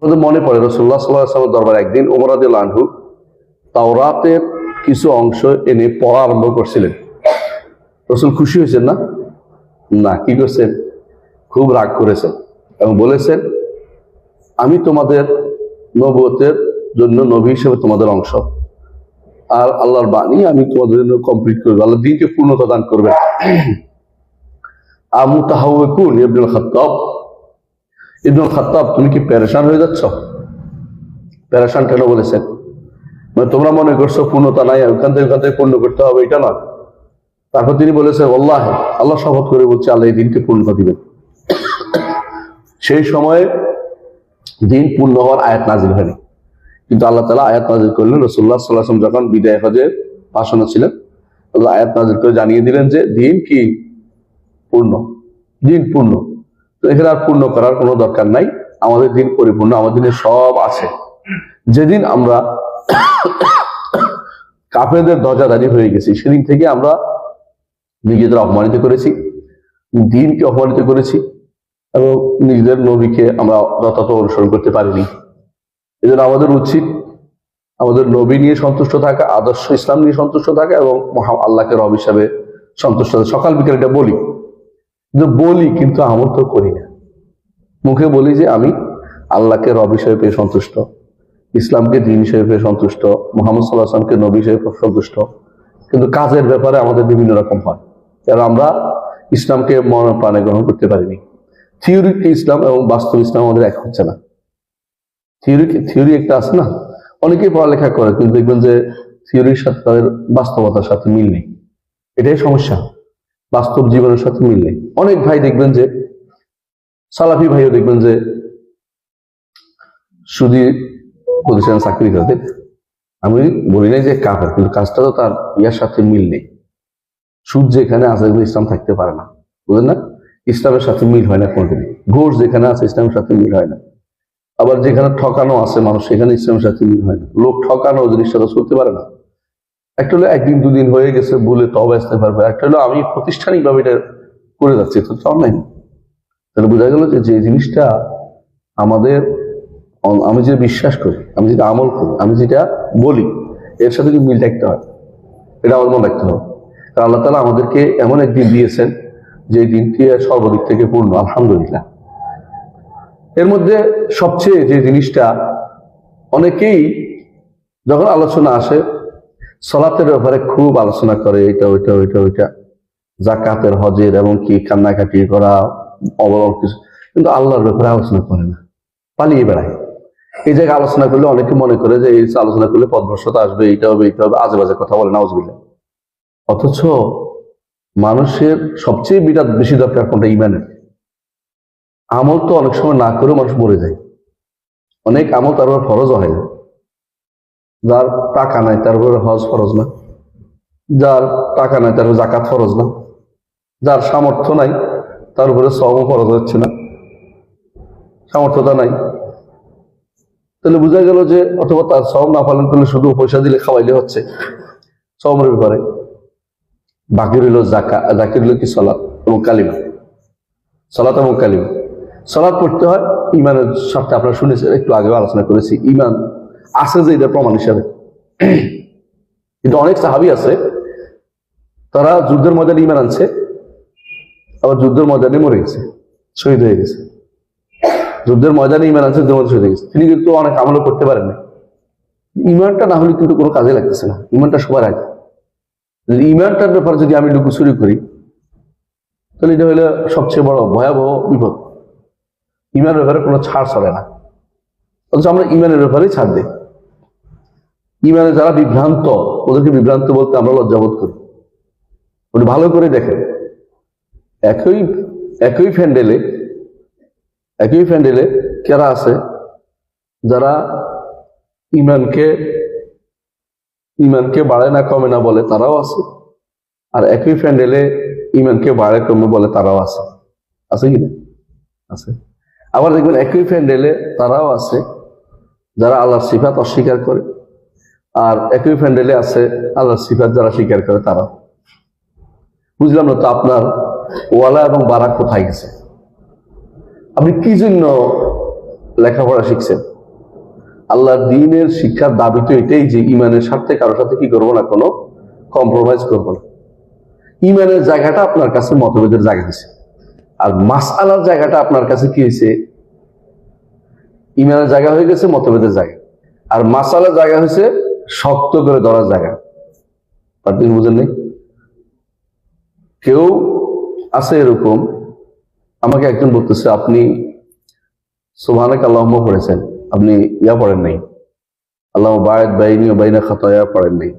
আপনাদের মনে পড়ে রাসূলুল্লাহ সাল্লাল্লাহু আলাইহি ওয়াসাল্লামের দরবারে একদিন ওমর রাদিয়াল্লাহু আনহু তাওরাতের কিছু অংশ এনে পড়া আরম্ভ করছিলেন। রাসূল খুশি হয়েছেন না? না, কি করছেন? খুব রাগ করেছেন এবং বলেছেন, আমি তোমাদের নবুয়তের জন্য নবী হিসেবে তোমাদের অংশ, আর আল্লাহর বাণী আমি তোমাদের জন্য কমপ্লিট করবো, আল্লাহ দিনকে পূর্ণতা দান করবেন। আমুতাহাওয়াকুন ইবনুল খাত্তাব, ইবনুল খাত্তাব তুমি কি পেরেশান হয়ে যাচ্ছ? পেরেশান কেন বলেছেন? মানে তোমরা মনে করছো পূর্ণতা নাই, ওখান থেকে পূর্ণ করতে হবে, এটা নয়। তারপর তিনি বলেছেন, আল্লাহ আল্লাহ শপথ করে বলছে আল্লাহ এই দিনকে পূর্ণতা দিবেন। সেই সময়ে দিন পূর্ণ হওয়ার আয়াত নাজিল হয়নি, কিন্তু আল্লাহ তাআলা আয়াত নাজিল করলেন। রাসূলুল্লাহ সাল্লাল্লাহু আলাইহি ওয়াসাল্লাম যখন বিদায় হজের ভাষণে ছিলেন, আল্লাহ আয়াত নাজিল করে জানিয়ে দিলেন যে দিন কি পূর্ণ, দিন পূর্ণ। তো এখানে আর পূর্ণ করার কোনো দরকার নাই, আমাদের দিন পরিপূর্ণ, আমাদের দিনে সব আছে। যেদিন আমরা কাফেরদের দরজাদারি হয়ে গেছি, সেদিন থেকে আমরা নিজেদের অপমানিত করেছি, দিনকে অপমানিত করেছি এবং নিজেদের নবীকে আমরা যথাযথ অনুসরণ করতে পারিনি। এই জন্য আমাদের উচিত আমাদের নবী নিয়ে সন্তুষ্ট থাকা, আদর্শ ইসলাম নিয়ে সন্তুষ্ট থাকা এবং আল্লাহকে রব হিসাবে সন্তুষ্ট থাকা। সকাল বিকেল এটা বলি কিন্তু আমল তো করি না। মুখে বলি যে আমি আল্লাহকে রব হিসেবে পেয়ে সন্তুষ্ট, ইসলামকে দিন হিসেবে পেয়ে সন্তুষ্ট, মুহাম্মদ সাল্লাল্লাহু আলাইহি ওয়াসাল্লামকে নবী হিসেবে সন্তুষ্ট, কিন্তু কাজের ব্যাপারে আমাদের বিভিন্ন রকম হয়, কারণ আমরা ইসলামকে মন প্রাণে গ্রহণ করতে পারিনি। থিওরিক ইসলাম এবং বাস্তব ইসলাম আমাদের এক হচ্ছে না। থিওরি একটা আছে না, অনেকেই পড়ালেখা করে কিন্তু দেখবেন যে থিওরির সাথে তাদের বাস্তবতার সাথে মিল নেই। এটাই সমস্যা, বাস্তব জীবনের সাথে মিল নেই। অনেক ভাই দেখবেন যে, সালাফি ভাইও দেখবেন যে সুদী প্রতিষ্ঠানে চাকরি করে। আমি বলি নাই যে কাফের, কিন্তু কাজটা তো তার ইয়ার সাথে মিল নেই। সুদ যেখানে আছে ইসলাম থাকতে পারে না, বুঝলেন না? ইসলামের সাথে মিল হয় না কোনদিন। ঘোষ যেখানে আছে ইসলামের সাথে মিল হয় না। আবার যেখানে ঠকানো আছে মানুষ, সেখানে ইসলামের সাথে মিল হয় না। লোক ঠকানো জিনিসটা তো চলতে পারে না। একটা হলো একদিন দুদিন হয়ে গেছে বলে তবে আসতে পারবে, একটা হলো আমি প্রাতিষ্ঠানিক ভাবে এটা করে যাচ্ছি, তো অনলাইন। তাহলে বোঝা গেল যে জিনিসটা আমাদের, আমি যেটা বিশ্বাস করি, আমি যেটা আমল করি, আমি যেটা বলি, এর সাথে যদি মিল থাকতে হয়, এটা আমার মনে রাখতে হবে। কারণ আল্লাহ তাআলা আমাদেরকে এমন একদিন দিয়েছেন যে দিনটি সর্বদিক থেকে পূর্ণ, আলহামদুলিল্লাহ। এর মধ্যে সবচেয়ে যে জিনিসটা অনেকেই যখন আলোচনা আসে, সালাতের ব্যাপারে খুব আলোচনা করে, ওইটা যাকাতের, হজের, এবং কি কান্নাকাটি করা, অবলম্বন কিছু, কিন্তু আল্লাহর ব্যাপারে আলোচনা করে না, পালিয়ে বেড়ায়। এই জায়গায় আলোচনা করলে অনেকে মনে করে যে এই আলোচনা করলে পদভ্রষ্টতা আসবে, এইটা হবে, আজে বাজে কথা বলে, নাউজুবিল্লাহ। অথচ মানুষের সবচেয়ে বেশি দরকার কোনটা? ইমানের আমল। তো অনেক সময় না করেও মানুষ মরে যায়। অনেক আমল তার উপর ফরজ হয় না। যার টাকা নাই তার উপরে হজ ফরজ না, যার টাকা নাই তার উপর যাকাত ফরজ না, যার সামর্থ্য নাই তার উপরে সওম ফরজ হচ্ছে না, সামর্থ্যতা নাই। তাহলে বোঝা গেল যে অথবা তার সওম না পালন করলে শুধু পয়সা দিলে খাওয়াইলে হচ্ছে সওমের ব্যাপারে। বাকি রইল জাকির রইল কি? সালাত এবং কালিমা। সালাত এবং কালিমা। সালাত পড়তে হয় ইমানের সাথে, আপনারা শুনেছেন, একটু আগেও আলোচনা করেছি, ইমান আছে যে এটা প্রমাণ হিসাবে। কিন্তু অনেক সাহাবী আছে, তারা যুদ্ধের ময়দানে ইমান আনছে, আবার যুদ্ধের ময়দানে মরে গেছে, শহীদ হয়ে গেছে। যুদ্ধের ময়দানে ইমান আনছে, যুদ্ধের মধ্যে শহীদ হয়ে গেছে। তিনি কিন্তু অনেক আমলও করতে পারেন না। ইমানটা না হলে কিন্তু কোনো কাজে লাগতেছে না। ইমানটা সবার আগে। ইমানটার ব্যাপারে যদি আমি লুকোচুরি করি, তাহলে এটা হলো সবচেয়ে বড় ভয়াবহ বিপদ। ইমানের ব্যাপারে কোনো ছাড় চলে না, অথচ আমরা ইমানের ব্যাপারেই ছাড় দিই। ইমানে যারা বিভ্রান্ত, ওদেরকে বিভ্রান্ত বলতে আমরা লজ্জাবোধ করি। উনি ভালো করে দেখেন, একই ফ্যান্ডেলে কারা আছে যারা ইমানকে বাড়ে না কমে না বলে, তারাও আছে। আর একই ফ্যান্ডেলে ইমানকে বাড়ে কমে বলে, তারাও আছে। আছে কিনা? আছে। আবার দেখবেন একই ফ্যান্ডেলে তারাও আছে যারা আল্লাহর সিফাত অস্বীকার করে, আর একই ফ্যান্ডেলে আছে আল্লাহর সিফাত যারা স্বীকার করে, তারাও। বুঝলাম না তো আপনার ওয়ালা এবং বারাক কোথায় গেছে? আপনি কি জন্য লেখাপড়া শিখছেন। আল্লাহর দ্বীনের শিক্ষার দাবি তো এটাই যে ইমানের স্বার্থে কারোর সাথে কি করবো না, কোনো কম্প্রোমাইজ করবো না। ইমানের জায়গাটা আপনার কাছে মতভেদের জায়গা দিছে, আর মাসআলার জায়গাটা আপনার কাছে কি হয়েছে, ইমানের জায়গা হয়ে গেছে মতভেদের জায়গা, আর মাসআলার জায়গা হয়েছে শক্ত করে ধরার জায়গা। আপনি বুঝেন নাই? কেউ আছে এরকম, আমাকে একজন বলতেছে আপনি সুবহানাক আল্লাহুম্মা পড়েছেন, আপনি ইয়া পড়েন নাই, আল্লাহুম্মা বা'id বাইনি ওয়া বাইনা খাতায়া পড়েন নাই।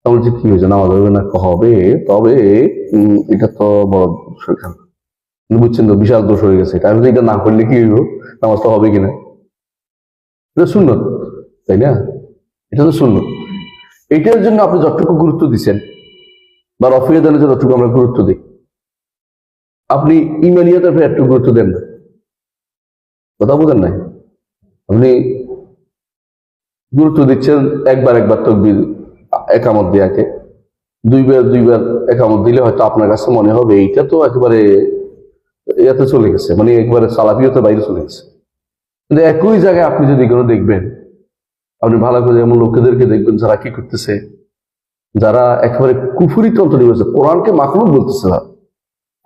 আমি বলছি কি হয়েছে, নামাজ হবে না? হবে, তবে এটা তো বড় সেখান, বুঝছেন তো, বিশাল দোষ হয়ে গেছে। আমি এটা না করলে কি হইব, নামাজ তো হবে কিনা? এটা সুন্নত, তাই না? এটা তো সুন্নত। এটার জন্য আপনি যতটুকু গুরুত্ব দিচ্ছেন বা রফিয়া দানের জন্য যতটুকু আমরা গুরুত্ব দিই, আপনি ইমানিয়াতের উপরে একটু গুরুত্ব দেন না। কথা বুঝেন নাই? আপনি গুরুত্ব দিচ্ছেন একবার তাকবীর একামত দেয়াকে, দুইবার একামত দিলে হয়তো আপনার কাছে মনে হবে এইটা তো একেবারে ইয়াতে চলে গেছে, মানে একবারে সালাফিয়তে বাইরে চলে গেছে। কিন্তু একই জায়গায় আপনি যদি কোনো দেখবেন, আপনি ভালো করে এমন লোকেদেরকে দেখবেন যারা কি করতেছে, যারা একেবারে কুফুরি তন্ত্র নিয়েছে, কোরআনকে মাখলুক বলতেছে না,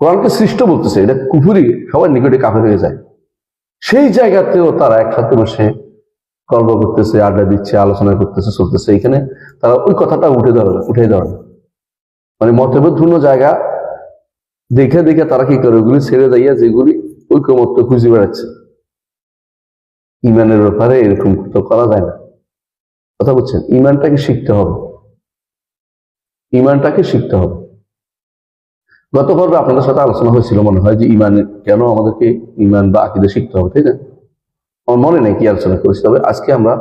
কোরআনকে সৃষ্ট বলতেছে, এটা কুফুরি, সবার নিকটে কাফের হয়ে যায়। সেই জায়গাতেও তারা একসাথে বসে গল্প করতেছে, আড্ডা দিচ্ছে, আলোচনা করতেছে, চলতেছে, এখানে তারা ওই কথাটা উঠে ধরে না। মানে মতভেদপূর্ণ জায়গা দেখে দেখে তারা কি করে, ওগুলি ছেড়ে যাইয়া যেগুলি ঐকমত্য খুঁজে বেড়াচ্ছে। ইমানের ব্যাপারে এরকম তো করা যায় না। কথা বলছেন? ইমানটাকে শিখতে হবে, ইমানটাকে শিখতে হবে। গত পর্বে আপনাদের সাথে আলোচনা হয়েছিল মনে হয় যে ইমান, কেন আমাদেরকে ইমান বা আকীদা শিখতে হবে, তাই না? আমার মনে নেই কি আলোচনা করেছি, তবে আজকে আমরা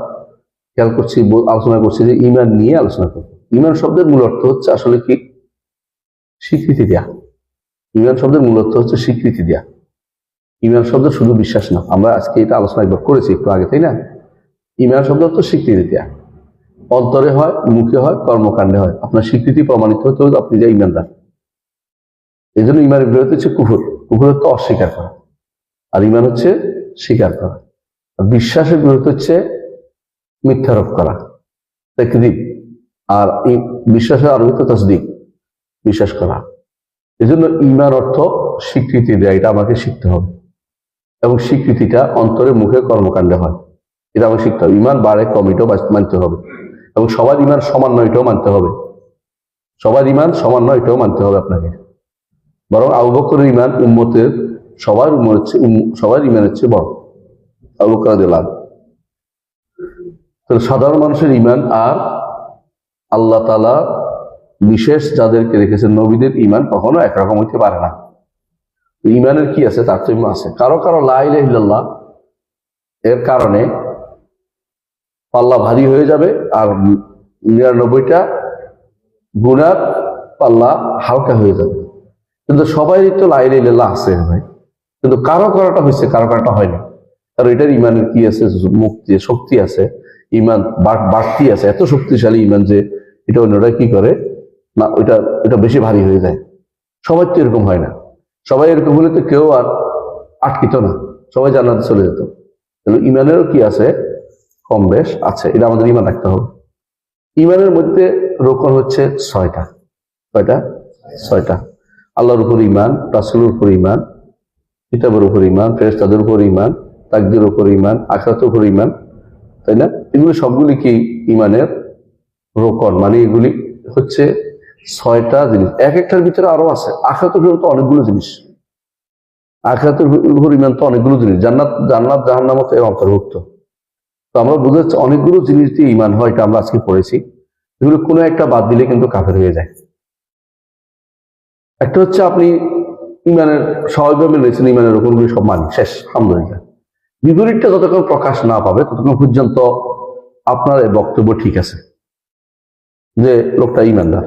খেয়াল করছি, আলোচনা করছি যে ইমান নিয়ে আলোচনা করব। ইমান শব্দের মূল অর্থ হচ্ছে আসলে কি, স্বীকৃতি দেয়া। ইমান শব্দের মূল অর্থ হচ্ছে স্বীকৃতি দেয়া। ইমান শব্দ শুধু বিশ্বাস না, আমরা আজকে এটা আলোচনা একবার করেছি একটু আগে, তাই না? ইমান শব্দ অর্থ স্বীকৃতি দেয়া, অন্তরে হয়, মুখে হয়, কর্মকাণ্ডে হয়। আপনার স্বীকৃতি প্রমাণিত হতে হবে আপনি যে ইমানদার। এই জন্য ইমানের বিরোধ হচ্ছে কুফর। কুফর হচ্ছে অস্বীকার করা, আর ইমান হচ্ছে স্বীকার করা। আর বিশ্বাসের বিরোধ হচ্ছে মিথ্যারোপ করা, তাকযীব। আর এই বিশ্বাসের আরবিতে তাসদীক, বিশ্বাস করা। এই জন্য ইমান অর্থ স্বীকৃতি দেয়, এটা আমাকে শিখতে হবে, এবং স্বীকৃতিটা অন্তরে, মুখে, কর্মকাণ্ডে হয়। এটা আমাকে শিখতে হবে। ইমান বাড়ে কম এটাও মানতে হবে, এবং সবার ইমান সমান নয় এটাও মানতে হবে। সবার ইমান সমান নয় এটাও মানতে হবে আপনাকে। বরং আবু বকরের ইমান উম্মতের সবার ইমানের চেয়ে বড়। আবু বকর রাদিয়াল্লাহু আনহু। তাহলে সাধারণ মানুষের ইমান আর আল্লাহ তাআলা বিশেষ যাদেরকে রেখেছেন নবীদের ইমান কখনো একরকম হইতে পারে না। ইমানের কি আছে, তারতম্য আছে। কারো লা ইলাহা ইল্লাল্লাহ এর কারণে পাল্লা ভারী হয়ে যাবে, আর 99টা গুনার পাল্লা হালকা হয়ে যাবে। কিন্তু সবাই তো লা ইলাহা ইল্লাল্লাহ আছে ভাই, কিন্তু কারো কারোটা হয়েছে, কারো কারোটা হয় না। কারণ এটার ইমানের কি আছে, মুক্তি, শক্তি আছে, ইমান বাড়তি আছে, এত শক্তিশালী ইমান যে এটা অন্যরা কি করে না, ওইটা বেশি ভারী হয়ে যায়। সবাই তো এরকম হয় না। সবাই এরকম হলে তো কেউ আর আটকিত না, সবাই জান্নাতে চলে যেত। তাহলে ইমানেরও কি আছে, কম বেশ আছে, এটা আমাদের ইমান রাখতে হবে। ইমানের মধ্যে রোকন হচ্ছে 6টা। কয়টা? 6টা। আল্লাহর উপর ইমান, রাসূলের উপর ইমান, কিতাবের উপর ইমান, ফেরেশতাদের উপর ইমান, তাকদীরের উপর ইমান, আখিরাতের উপর ইমান, তাই না? এগুলো সবগুলি কি ইমানের রোকন, মানে এগুলি হচ্ছে 6টা জিনিস। এক একটার ভিতরে আরো আছে। আখিরাতের উপর তো অনেকগুলো জিনিস, আখিরাতের উপর ইমান তো অনেকগুলো জিনিস, জান্নাত জাহান্নাম এর অন্তর্ভুক্ত। তো আমরা বুঝতে পারছি অনেকগুলো জিনিস দিয়ে ইমান হয়, এটা আমরা আজকে পড়েছি। এগুলো কোনো একটা বাদ দিলে কিন্তু কাফের হয়ে যায়। একটা হচ্ছে আপনি ইমানের স্বাভাবিকভাবে নিয়েছেন, ইমানের রকমগুলি সব মানি, শেষ, আলহামদুলিল্লাহ। বিপরীতটা যতক্ষণ প্রকাশ না পাবে ততক্ষণ পর্যন্ত আপনার এই বক্তব্য ঠিক আছে যে লোকটা ইমানদার।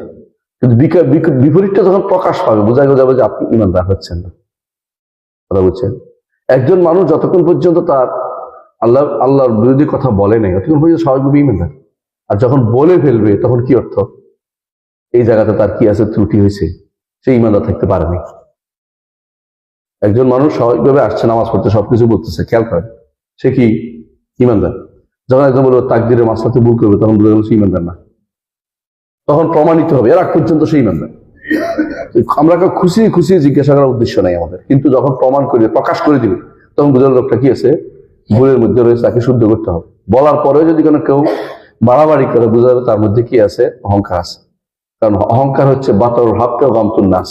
কিন্তু বিপরীতটা যখন প্রকাশ পাবে বোঝা যাবে যে আপনি ইমানদার হচ্ছেন না। কথা বুঝছেন? একজন মানুষ যতক্ষণ পর্যন্ত তার আল্লাহর বিরোধী কথা বলে নাই ততক্ষণ পর্যন্ত স্বাভাবিকভাবে ইমানদার। আর যখন বলে ফেলবে তখন কি অর্থ, এই জায়গাতে তার কি আছে, ত্রুটি হয়েছে, সে ইমানদার থাকতে পারেনি। একজন মানুষ স্বাভাবিকভাবে আসছে নামাজ পড়তে, সবকিছু বলতেছে, খেয়াল করেন, সে কি ইমানদার। যখন একজন বলবো তাকদীরের মাসলাতে ভুল করবে, তখন বুঝে গেল সে ইমানদার না। তখন প্রমাণিত হবে, এর আগ পর্যন্ত সে ইমানদার। আমরা খুশি খুশি জিজ্ঞাসা করার উদ্দেশ্য নাই আমাদের, কিন্তু যখন প্রমাণ করে প্রকাশ করে দিবে, তখন বুঝার লোকটা কি আছে, ভুলের মধ্যে রয়েছে, তাকে শুদ্ধ করতে হবে। বলার পরেও যদি কোনো কেউ বাড়াবাড়ি করে, বোঝা যাবে তার মধ্যে কি আছে, অহংকার আছে। কারণ অহংকার হচ্ছে বাতর হাবকে গামতুন নাস।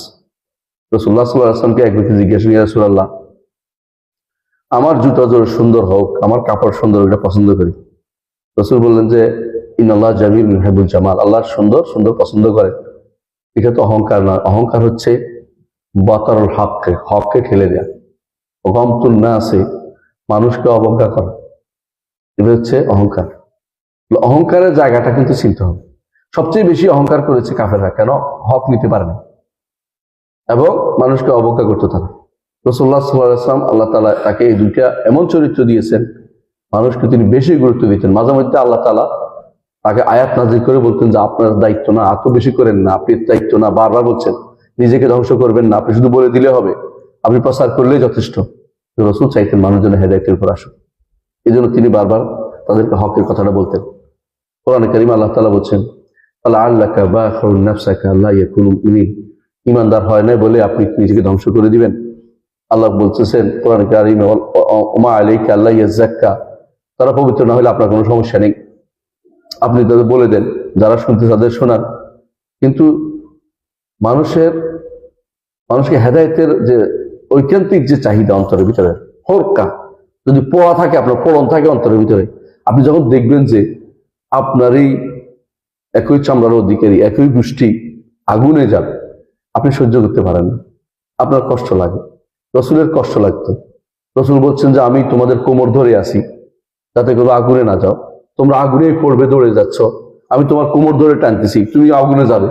রাসূলুল্লাহ সাল্লাল্লাহু আলাইহি ওয়াসাল্লামকে এক ব্যক্তি জিজ্ঞাসা, ইয়া রাসূলুল্লাহ, আমার জুতা জোর সুন্দর হোক, আমার কাপড় সুন্দর, এটা পছন্দ করি। রাসূল বললেন যে ইন্নাল্লাহ জামিল ইউহিব্বুল জামাল, আল্লাহ সুন্দর সুন্দর পছন্দ করে। এটা তো অহংকার নয়। অহংকার হচ্ছে বাতারুল হককে, হককে ঠেলে দেয়া, গামতুন নাসে, মানুষকে অবজ্ঞা করা, এটা হচ্ছে অহংকার। অহংকারের জায়গাটা কিন্তু চিনতে হবে। সবচেয়ে বেশি অহংকার করেছে কাফেররা, কেন? হক নিতে পারে না এবং মানুষকে অবজ্ঞা করতে থাকে। রাসূলুল্লাহ সাল্লাল্লাহু আলাইহি ওয়াসাল্লাম, আল্লাহ তাআলা তাকে এই দুইটা এমন চরিত্র দিয়েছেন, মানুষকে তিনি বেশি গুরুত্ব দিতেন। মাঝে মধ্যে আল্লাহ তাআলা তাকে আয়াত নাযিল করে বলতেন যে আপনার দায়িত্ব না, এত বেশি করেন না, আপনি দায়িত্ব না, বারবার বলছেন নিজেকে ধ্বংস করবেন না, আপনি শুধু বলে দিলে হবে, আপনি প্রচার করলেই যথেষ্ট। রাসূল চাইতেন মানুষ যেন হেদায়েতের উপর আসুক, এই জন্য তিনি বারবার তাদেরকে হকের কথাটা বলতেন। কোরআনে কারীমে আল্লাহ তাআলা বলছেন, ফালাআল্লাকা বাখিউন নাফসাকা আল্লা ইয়াকুনু মুমিনিন, ঈমানদার হয় না বলে আপনি নিজেকে ধ্বংস করে দিবেন। আল্লাহ বলতেছেন কোরআনে কারীমে, ওমা আলাইকা আল্লা ইয়াযাক্কা, তারা পবিত্র না হলে আপনার কোনো সমস্যা নেই, আপনি তাদের বলে দেন, যারা শুনতে তাদের শোনান। কিন্তু মানুষকে হেদায়েতের যে ঐকান্তিক যে চাহিদা অন্তরের ভিতরে, হরকা যদি পোড়া থাকে, আপনার পোড়ন থাকে অন্তরের ভিতরে, আপনি যখন দেখবেন যে আপনারই একই চামড়ার অধিকারী, একই গোষ্ঠী আগুনে যাবে, আপনি সহ্য করতে পারেন না, আপনার কষ্ট লাগে। রাসূলের কষ্ট লাগতো। রাসূল বলছেন যে আমি তোমাদের কোমর ধরে আছি যাতে করে আগুনে না যাও, তোমরা আগুনেই পড়বে, দৌড়ে যাচ্ছ, আমি তোমার কোমর ধরে টানতেছি, তুমি আগুনে যাবে।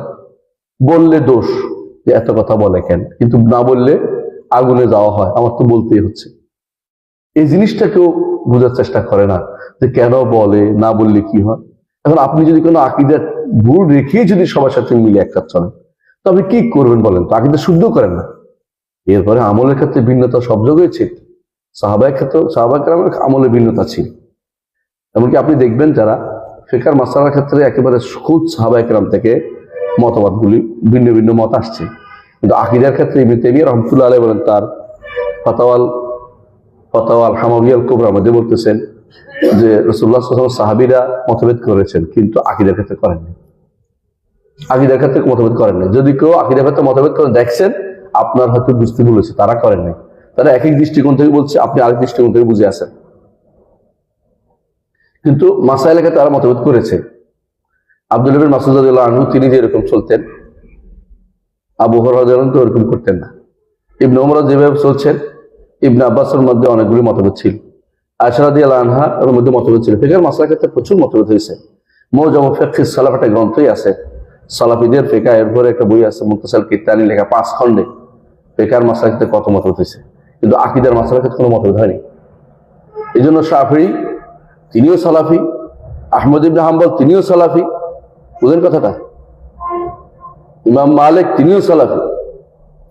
বললে দোষ যে এত কথা বলে কেন, কিন্তু না বললে আগুনে যাওয়া হয়, আমার তো বলতেই হচ্ছে। এই জিনিসটা কেউ বোঝার চেষ্টা করে না যে কেন বলে, না বললে কি হয়। এখন আপনি যদি কোনো আকীদার ভুল রেখে যদি সবার সাথে মিলে একসাথে চলেন, তবে কি করবেন বলেন তো? আকীদা শুদ্ধ করেন না। এরপরে আমলের ক্ষেত্রে ভিন্নতা সব জায়গায় ছিল, সাহাবায়ে কেরামের আমলে ভিন্নতা ছিল। এমনকি আপনি দেখবেন যারা ফিকহের মাসআলার ক্ষেত্রে একেবারে খুদ সাহাবায়ে কেরাম থেকে মতবাদগুলি ভিন্ন ভিন্ন মত আসছে, কিন্তু আকীদার ক্ষেত্রে ইবনে তাইমিয়া রাহমাতুল্লাহ আলাইহি বলেন, তার ফাতাওয়াল হামাবিয়াল কুবরার মধ্যে বলতেছেন যে রাসূলুল্লাহ সাল্লাল্লাহু আলাইহি ওয়াসাল্লাম সাহাবীরা মতভেদ করেছেন, কিন্তু আকীদার ক্ষেত্রে করেননি। আকীদার ক্ষেত্রে মতভেদ করেননি। যদি কেউ আকীদার ক্ষেত্রে মতভেদ করে দেখছেন, আপনার হয়তো বুঝতে ভুল হয়েছে, তারা করেননি। তারা এক এক দৃষ্টিকোণ থেকে বলছে, আপনি আরেক দৃষ্টিকোণ থেকে বুঝে আছেন, কিন্তু মাসাইলের ক্ষেত্রে তারা মতভেদ করেছে। আব্দুল্লাহ বিন মাসউদ রাদিয়াল্লাহু আনহু তিনি যেরকম চলতেন, আবু হুরায়রা রাদিয়াল্লাহু আনহু ওরকম করতেন না। ইবনে ওমর যেভাবে চলছেন, ইবনে আব্বাসের মধ্যে অনেকগুলি মতভেদ ছিল, আয়েশা রাদিয়াল্লাহু আনহা এর মধ্যে মতভেদ ছিল। ফিকহের মাসআলার ক্ষেত্রে প্রচুর মতভেদ হয়েছে। মুজাম্মু ফিকহিস সালাফ একটা গ্রন্থই আছে, সালাফিদের ফিকহ, এরপরে একটা বই আছে মুখতাসার কিতানি লেখা 5 খণ্ডে, ফিকহের মাসআলার ক্ষেত্রে কত মতভেদ হয়েছে, কিন্তু আকীদার মাসআলার ক্ষেত্রে কোনো মতভেদ হয়নি। এই জন্য শাফিঈ তিনিও সালাফি, আহমদ ইবনে হাম্বল তিনিও সালাফি, বুঝেন কথাটা, ইমাম মালিক তিনিও সালাফি,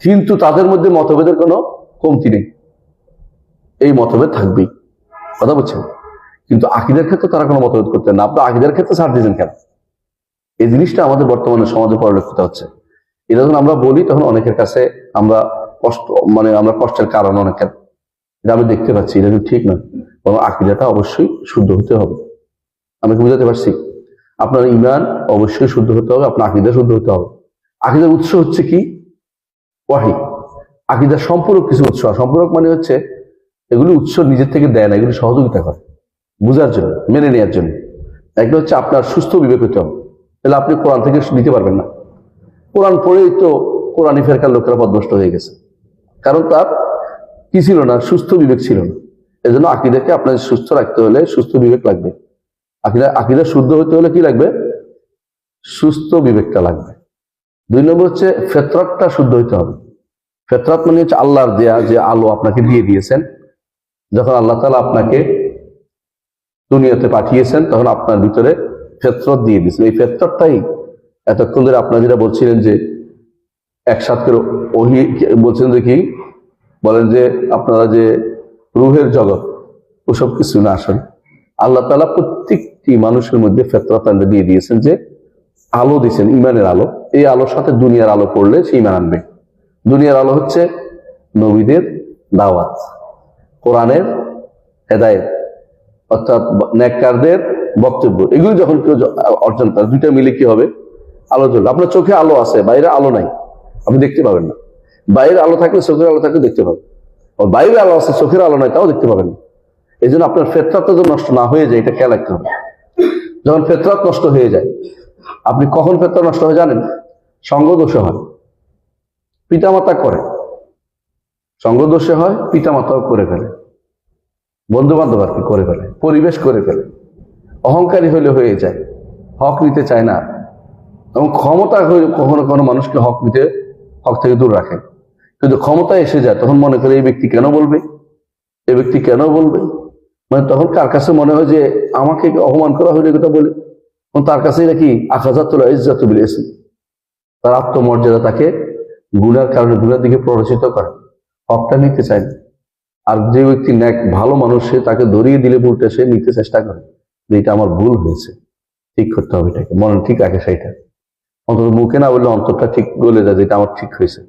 কিন্তু তাদের মধ্যে মতভেদের কোনো কমতি নেই, এই মতভেদ থাকবেই, কথা বলছেন। কিন্তু আকীদার ক্ষেত্রে তারা কোনো মতভেদ করতেন না। আপনি আকীদার ক্ষেত্রে ছাড় দিয়েছেন কেন? এই জিনিসটা আমাদের বর্তমানে সমাজে পরিলক্ষিত হচ্ছে। এটা যখন আমরা বলি, তখন অনেকের কাছে আমরা কষ্টের কারণ অনেকের, এটা আমি দেখতে পাচ্ছি, এটা কিন্তু ঠিক না। বরং আকীদাটা অবশ্যই শুদ্ধ হতে হবে। আমি কি বুঝাতে পারছি? আপনার ঈমান অবশ্যই শুদ্ধ হতে হবে, আপনার আকীদা শুদ্ধ হতে হবে। আকীদার উৎস হচ্ছে কি? ওয়াহী। আকীদার সম্পূরক কিছু উৎস, সম্পূরক মানে হচ্ছে এগুলি উৎস নিজের থেকে দেয় না, এগুলি সহযোগিতা করে বুঝার জন্য, মেনে নেওয়ার জন্য। একটা হচ্ছে আপনার সুস্থ বিবেক হতে হবে, তাহলে আপনি কোরআন থেকে নিতে পারবেন না। কোরআন পড়েই তো কোরআনি ফেরকার লোকেরা পথভ্রষ্ট হয়ে গেছে, কারণ তার কি ছিল না, সুস্থ বিবেক ছিল না। এজন্য আকীদাকে আপনার সুস্থ রাখতে হলে সুস্থ বিবেক লাগবে। আকীদা শুদ্ধ হতে হলে কি লাগবে? সুস্থ বিবেকটা লাগবে। 2 নম্বর হচ্ছে ফিতরাতটা শুদ্ধ হতে হবে। ফিতরাত মানে হচ্ছে আল্লাহর দেয়া যে আলো আপনাকে দিয়ে দিয়েছেন। যখন আল্লাহ তাআলা আপনাকে দুনিয়াতে পাঠিয়েছেন, তখন আপনার ভিতরে ফিতরাত দিয়ে দিয়েছেন। এই ফিতরাতটাই এতক্ষণ ধরে আপনারা যেটা বলছিলেন যে একসাথে ওহী বলছেন, যে কি বলেন যে আপনারা যে রূহের জগৎ, ওসব কিছু না। আসলে আল্লাহ তাআলা প্রত্যেকটি মানুষের মধ্যে ফিতরাত দিয়ে দিয়েছেন, যে আলো দিয়েছেন, ইমানের আলো। এই আলোর সাথে দুনিয়ার আলো পড়লে সে ইমান আনবে। দুনিয়ার আলো হচ্ছে নবীদের দাওয়াত, কোরআনের হেদায়েত, অর্থাৎ নেককারদের বক্তব্য। এগুলো যখন কেউ অর্জন করে, দুইটা মিলে কি হবে? আলো জ্বলবে। আপনার চোখে আলো আছে, বাইরে আলো নাই, আপনি দেখতে পাবেন না। বাইরে আলো থাকলে, চোখের আলো থাকলে দেখতে পাবেন। বাইরে আলো আছে, চোখের আলো নাই, তাও দেখতে পাবেন না। এই জন্য আপনার ফিতরাত যেন নষ্ট না হয়ে যায়, এটা খেয়াল রাখতে হবে। যখন ফিতরাত নষ্ট হয়ে যায়, আপনি কখন ফিতরাত নষ্ট হয়ে জানেন? সঙ্গদোষে হয়, পিতামাতা করে, সঙ্গদোষে হয়, পিতামাতাও করে ফেলে, বন্ধু বান্ধব আর কি করে ফেলে, পরিবেশ করে ফেলে। অহংকারী হইলে হয়ে যায়, হক নিতে চায় না। এবং ক্ষমতা কখনো কখনো মানুষকে হক থেকে দূর রাখে। কিন্তু ক্ষমতা এসে যায়, তখন মনে করে এই ব্যক্তি কেন বলবে, এই ব্যক্তি কেন বলবে, মানে তখন কার কাছে মনে হয় যে আমাকে অপমান করা হইলে কথা বলে, তার কাছে নাকি আখাযাতুল ইজ্জাতু বিল ইসম, তার আত্মমর্যাদা তাকে গুনার কারণে গুনার দিকে প্ররোচিত করে, হকটা নিতে চায় না। আর যে ব্যক্তি ন্যাক ভালো মানুষ, সে তাকে ধরিয়ে দিলে ভুলটা সে নিতে চেষ্টা করে, যে এটা আমার ভুল হয়েছে, ঠিক করতে হবে, এটাকে মনে ঠিক রাখে। সেইটা অন্তত মুখে না বললে অন্তরটা ঠিক বলে যায়, যেটা আমার ঠিক হয়েছে।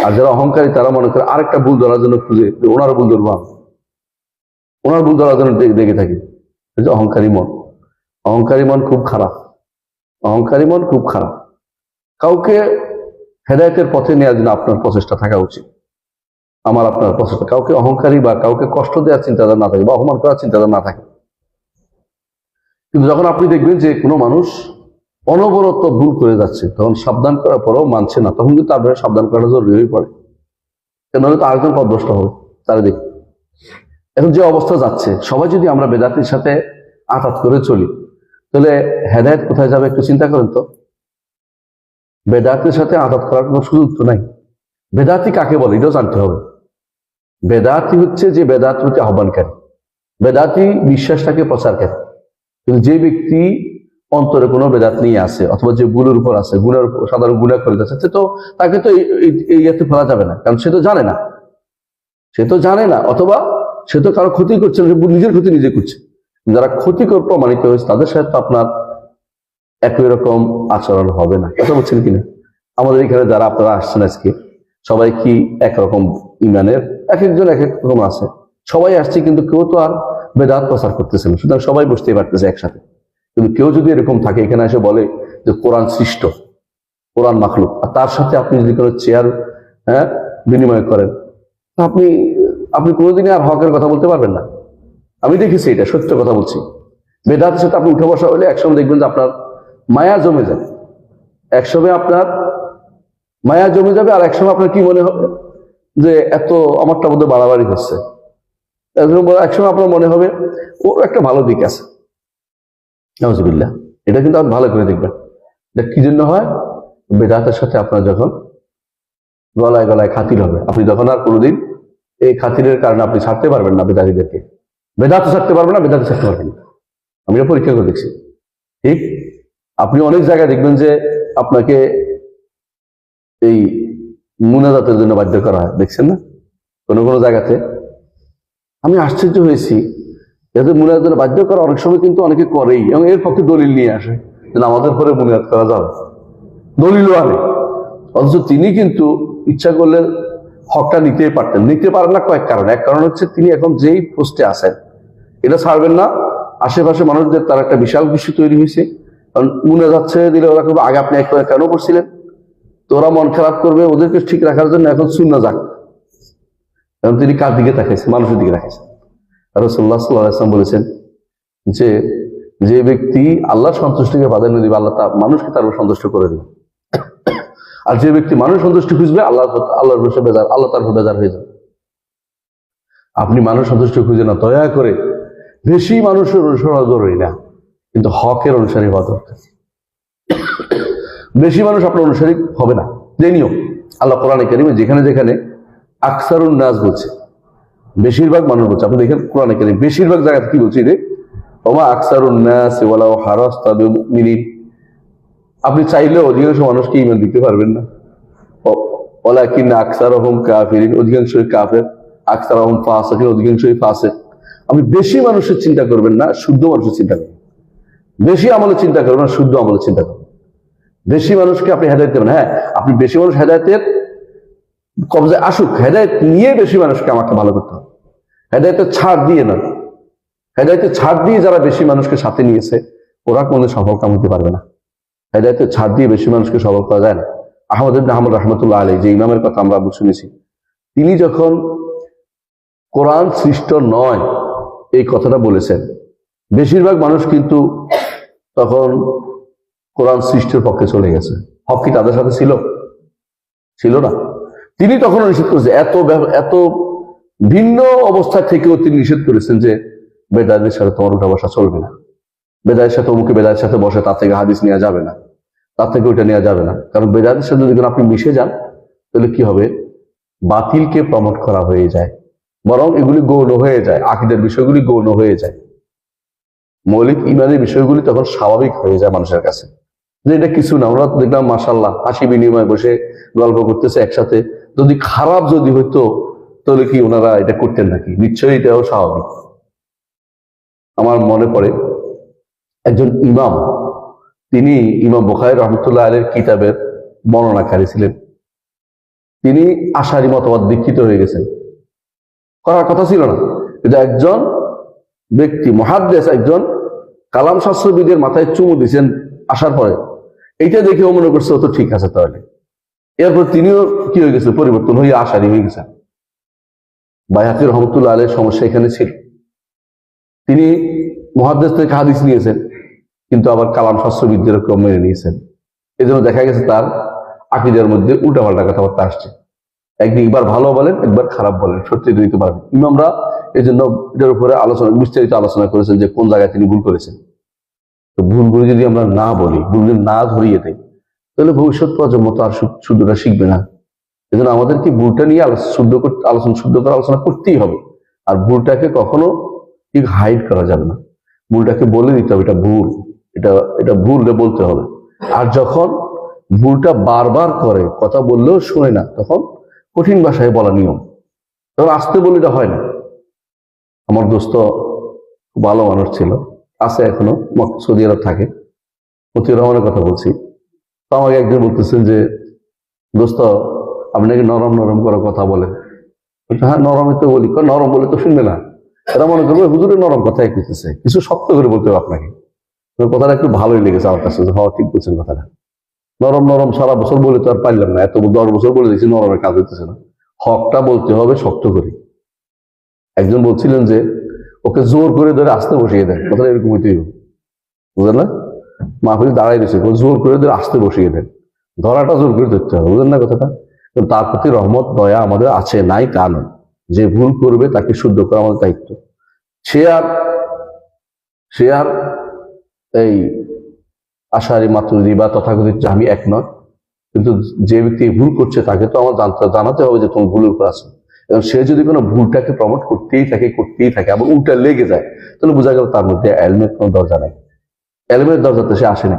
আর যারা অহংকারী, তারা মনে করে আরেকটা ভুল ধরার জন্য খুঁজে, ওনার ভুল ধরবো আমি, ওনার ভুল ধরার জন্য দেখে থাকি। অহংকারী মন, অহংকারী মন খুব খারাপ, অহংকারী মন খুব খারাপ। কাউকে হেদায়েতের পথে নেওয়ার জন্য আপনার প্রচেষ্টা থাকা উচিত, আমার আপনার প্রচেষ্টা। কাউকে অহংকারী বা কাউকে কষ্ট দেওয়ার চিন্তাধারা না থাকে, বা অপমান করার চিন্তাধারা না থাকে। কিন্তু যখন আপনি দেখবেন যে কোনো মানুষ অনবরত ভুল করে যাচ্ছে, তখন সাবধান করার পরেও মানছে না, তখন কিন্তু আপনার সাবধান করাটা জরুরি হয়ে পড়ে। নাহলে তো আরেকজন পথভ্রষ্ট হবে চারিদিক। এখন যে অবস্থা যাচ্ছে, সবাই যদি আমরা বেদাতির সাথে আঘাত করে চলি, তাহলে হেদায়েত কোথায় যাবে? একটু চিন্তা করেন তো। বেদাতির সাথে আঘাত করার কোনো সুযোগ তো নাই। বেদাতি কাকে বলে এটাও জানতে হবে। বেদাতি হচ্ছে যে বেদাত হচ্ছে আহ্বানকারী, বেদাতি বিশ্বাসটাকে প্রচারকারী। কিন্তু যে ব্যক্তি অন্তরে কোনো বেদাত নিয়ে আসে, অথবা যে গুণের উপর আছে, গুণের সাধারণ গুণা করে যাচ্ছে, সে তো তাকে তো এই ইয়েতে ফেলা যাবে না, কারণ সে তো জানে না, অথবা সে তো কারো ক্ষতি করছে না, নিজের ক্ষতি নিজে করছে। যারা ক্ষতিকর প্রমাণিত হয়েছে, তাদের সাথে তো আপনার একই রকম আচরণ হবে না। কথা বলছেন কিনা? আমাদের এখানে যারা আপনারা আসছেন আজকে, সবাই কি একরকম ইমানের? এক একজন এক এক রকম আছে। সবাই আসছে, কিন্তু কেউ তো আর বেদাত প্রচার করতেছে না, সুতরাং সবাই বুঝতেই পারতেছে একসাথে। কিন্তু কেউ যদি এরকম থাকে, এখানে এসে বলে যে কোরআন সৃষ্ট, কোরআন মাখলুক, আর তার সাথে আপনি যদি কোনো চেয়ার বিনিময় করেন, আপনি কোনোদিনই আর হকের কথা বলতে পারবেন না। আমি দেখেছি, এটা সত্য কথা বলছি। বেদাতের সাথে আপনি উঠে বসা হলে একসময় দেখবেন যে আপনার মায়া জমে যাবে, একসময় আপনার মায়া জমে যাবে, আর একসময় আপনার কি মনে হবে যে এত আমারটা মধ্যে বাড়াবাড়ি হচ্ছে। একসময় আপনার মনে হবে ওর একটা ভালো দিক আছে। নাউজুবিল্লাহ। এটা কিন্তু আপনি ভালো করে দেখবেন, এটা কি জন্য হয়? বেদাতের সাথে আপনার যখন গলায় গলায় খাতির হবে, আপনি যখন আর কোনোদিন এই খাতিরের কারণে আপনি ছাড়তে পারবেন না বেদাতিদেরকে। বেদাতও ছাড়তে পারবেন না, বেদাতে ছাড়তে পারবেন না। আমি এটা পরীক্ষা করে দেখছি। ঠিক আপনি অনেক জায়গায় দেখবেন যে আপনাকে এই মুনাজাতের জন্য বাধ্য করা হয়, দেখছেন না? কোনো কোনো জায়গাতে আমি আশ্চর্য হয়েছি, এদের মুনাজাতের জন্য বাধ্য করা অনেক সময় কিন্তু অনেকে করেই, এবং এর পক্ষে দলিল নিয়ে আসে যে আমাদের পরে মুনাজাত করা যাবে, দলিলও আনে। অথচ তিনি কিন্তু ইচ্ছা করলে হকটা নিতেই পারতেন, নিতে পারেন না কয়েক কারণে। এক কারণ হচ্ছে তিনি এখন যেই পোস্টে আছেন, এটা ছাড়বেন না। আশেপাশে মানুষদের তার একটা বিশাল বিষয় তৈরি হয়েছে, কারণ মুনাজাত ছেড়ে দিলে ওরা করবে আগে আপনি কেন করছিলেন, তো ওরা মন খারাপ করবে, ওদেরকে ঠিক রাখার জন্য এখন সুন্নাহ যাক। কারণ তিনি কার দিকে তাকাইছেন? মানুষের দিকে তাকাইছেন। রাসূলুল্লাহ সাল্লাল্লাহু আলাইহি ওয়াসাল্লাম বলেছেন যে ব্যক্তি আল্লাহর সন্তুষ্টিকে প্রাধান্য দিবে, মানুষকে তার সন্তুষ্ট করে দিবে। আর যে ব্যক্তি মানুষ সন্তুষ্টি খুঁজবে, আল্লাহর বেজার, আল্লাহ তার বেজার হয়ে যাবে। আপনি মানুষ সন্তুষ্ট খুঁজে না, দয়া করে। বেশি মানুষের অনুসরণ জরুরি না, কিন্তু হকের অনুসারী হওয়া দরকার। বেশি মানুষ আপনার অনুসারী হবে না, যে নিয়ম আল্লাহ কোরআনে কারিমে যেখানে যেখানে আকসারুন নাস বলছে, বেশিরভাগ মানুষ বলছে, আপনি দেখেন কোরআনে কারিমে বেশিরভাগ জায়গাতে কি বলছে? রে ওমা আকসারুন নাস ওয়ালাউ হারাসতা বিমুমিনিন। আপনি চাইলেও অধিকাংশ মানুষকে ঈমান দিতে পারবেন না। ওয়ালাকিন আকসারহুম কাফিরিন, অধিকাংশই কাফের। আকসারহুম ফাসিকিন, অধিকাংশই ফাসিক। আপনি বেশি মানুষের চিন্তা করবেন না, শুদ্ধ মানুষের চিন্তা করবেন। বেশি আমলের চিন্তা করবেন না, শুদ্ধ আমলের চিন্তা করবেন। বেশি মানুষকে আপনি হেদায়েত দেবেন, হ্যাঁ আপনি বেশি মানুষ হেদায়েতের কবজায় আসুক, হেদায়েত নিয়ে বেশি মানুষকে আমাকে ভালো করতে হবে। হেদায়েতের ছাড় দিয়ে না, হেদায়েতের ছাড় দিয়ে যারা বেশি মানুষকে সাথে নিয়েছে ওরা কোনো সফল কাম হতে পারবে না। হেদায়েতের ছাড় দিয়ে বেশি মানুষকে সফল করা যায় না। আহমদ ইবনে হাম্বল রাহমাতুল্লাহ আলাইহি, যে ইমামের কথা আমরা শুনেছি, তিনি যখন কোরআন সৃষ্ট নয় এই কথাটা বলেছেন, বেশিরভাগ মানুষ কিন্তু তখন কোরআন সৃষ্টির পক্ষে চলে গেছে। হক কি তাদের সাথে ছিল? ছিল না। তিনি তখন নিষেধ করেছেন, এত ভিন্ন অবস্থা থেকেও তিনি নিষেধ করেছেন যে বেদায়েতের সাথে তোমার উঠা বসা চলবে না, বেদায়ের সাথে অমুকে বেদায়ের সাথে বসে তার থেকে হাদিস নেওয়া যাবে না, তার থেকে ওইটা নেওয়া যাবে না। কারণ বেদায়ের সাথে যদি আপনি মিশে যান তাহলে কি হবে, বাতিলকে প্রমোট করা হয়ে যায়, বরং এগুলি গৌণ হয়ে যায়, আকীদার বিষয়গুলি গৌণ হয়ে যায়, মৌলিক ইমানের বিষয়গুলি তখন স্বাভাবিক হয়ে যায় মানুষের কাছে, যে এটা কিছু না। ওরা দেখলাম মাশাআল্লাহ হাসি বিনিময় বসে গল্প করতেছে একসাথে, যদি খারাপ যদি হইতো তাহলে কি ওনারা এটা করতেন নাকি? নিশ্চয়ই এটাও স্বাভাবিক। আমার মনে পড়ে একজন ইমাম, তিনি ইমাম বুখারী রহমতুল্লাহ আলাইহির কিতাবের বর্ণনাকারী ছিলেন। তিনি আশারি মতবাদ দীক্ষিত হয়ে গেছেন, করার কথা ছিল না, কিন্তু একজন ব্যক্তি মুহাদ্দিস, একজন কালাম শাস্ত্রবিদের মাথায় চুমু দিয়েছেন আসার পরে, এইটা দেখেও মনে করছে ও তো ঠিক আছে। তাহলে এরপর তিনিও কি হয়ে গেছে, পরিবর্তন হয়ে আশারি হয়ে গেছেন। বাইহাকী রহমতুল্লাহ আলাইহির সমস্যা এখানে ছিল, তিনি মুহাদ্দিস থেকে হাদিস নিয়েছেন কিন্তু আবার কালাম শাস্ত্রবিদদের কেউ মেনে নিয়েছেন। এই জন্য দেখা গেছে তার আকীদার মধ্যে উল্টাপাল্টা কথাবার্তা আসছে, একবার ভালো বলেন একবার খারাপ বলেন, সত্যি দিতে পারবেন। ইমামরা এই জন্য এটার উপরে বিস্তারিত আলোচনা করেছেন যে কোন জায়গায় তিনি ভুল করেছেন। তো ভুলগুলো যদি আমরা না বলি, ভুলগুলো না ধরিয়ে দেয়, তাহলে ভবিষ্যৎ প্রজন্ম তো আর শুদ্ধটা শিখবে না। এই জন্য আমাদেরকে ভুলটা নিয়ে শুদ্ধ করে আলোচনা করতেই হবে। আর ভুলটাকে কখনো হাইড করা যাবে না, ভুলটাকে বলে দিতে হবে এটা ভুল, এটা ভুল বলতে হবে। আর যখন ভুলটা বারবার করে, কথা বললেও শুনে না, তখন কঠিন ভাষায় বলা নিয়ম, তখন আসতে বলে এটা হয় না। আমার দোস্ত খুব ভালো মানুষ ছিল, আছে এখনো, সৌদি আরব থাকে, মতিউর রহমানের কথা বলছি। তো আমাকে একদিন বলতেছেন যে দোস্ত আপনি নাকি নরম নরম করে কথা বলেন। হ্যাঁ নরমই তো বলি, নরম বলে তো শুনবে না, এরা মনে করবে হুজুরের নরম কথাই কইতেছে, কিছু শক্ত করে বলতে হবে আপনাকে। কথাটা একটু ভালোই লেগেছে আমার কাছে, হওয়া ঠিক বলছেন কথাটা। নরম নরম সারা বছর বলে তো আর পারলাম না, এত 10 বছর বলে দিচ্ছি, নরমের কাজ হইতেছে না, হকটা বলতে হবে শক্ত করে। একজন বলছিলেন যে ওকে জোর করে ধরে আসতে বসিয়ে দেন, কথাটা এরকম হইতেই হবে, বুঝলেন না? মাহফিল দাঁড়াই দিচ্ছে, জোর করে ধরে আসতে বসিয়ে দেন, ধরাটা জোর করে ধরতে হবে, বুঝলেন না কথাটা? তার প্রতি রহমত দয়া আমাদের আছে, নাই তা নয়। যে ভুল করবে তাকে শুদ্ধ করা আমাদের দায়িত্ব। সে আর এই আশারি মাতুরিদি বা তথাকথিত জাহমি এক নয়, কিন্তু যে ব্যক্তি ভুল করছে তাকে তো আমার জানাতে হবে যে তোমার ভুলের উপর আছে। এবং সে যদি কোনো ভুলটাকে প্রমোট করতেই থাকে এবং উল্টা লেগে যায়, তাহলে বোঝা গেল তার মধ্যে এলমের কোনো দরজা নেই, এলমের দরজাতে সে আসে না,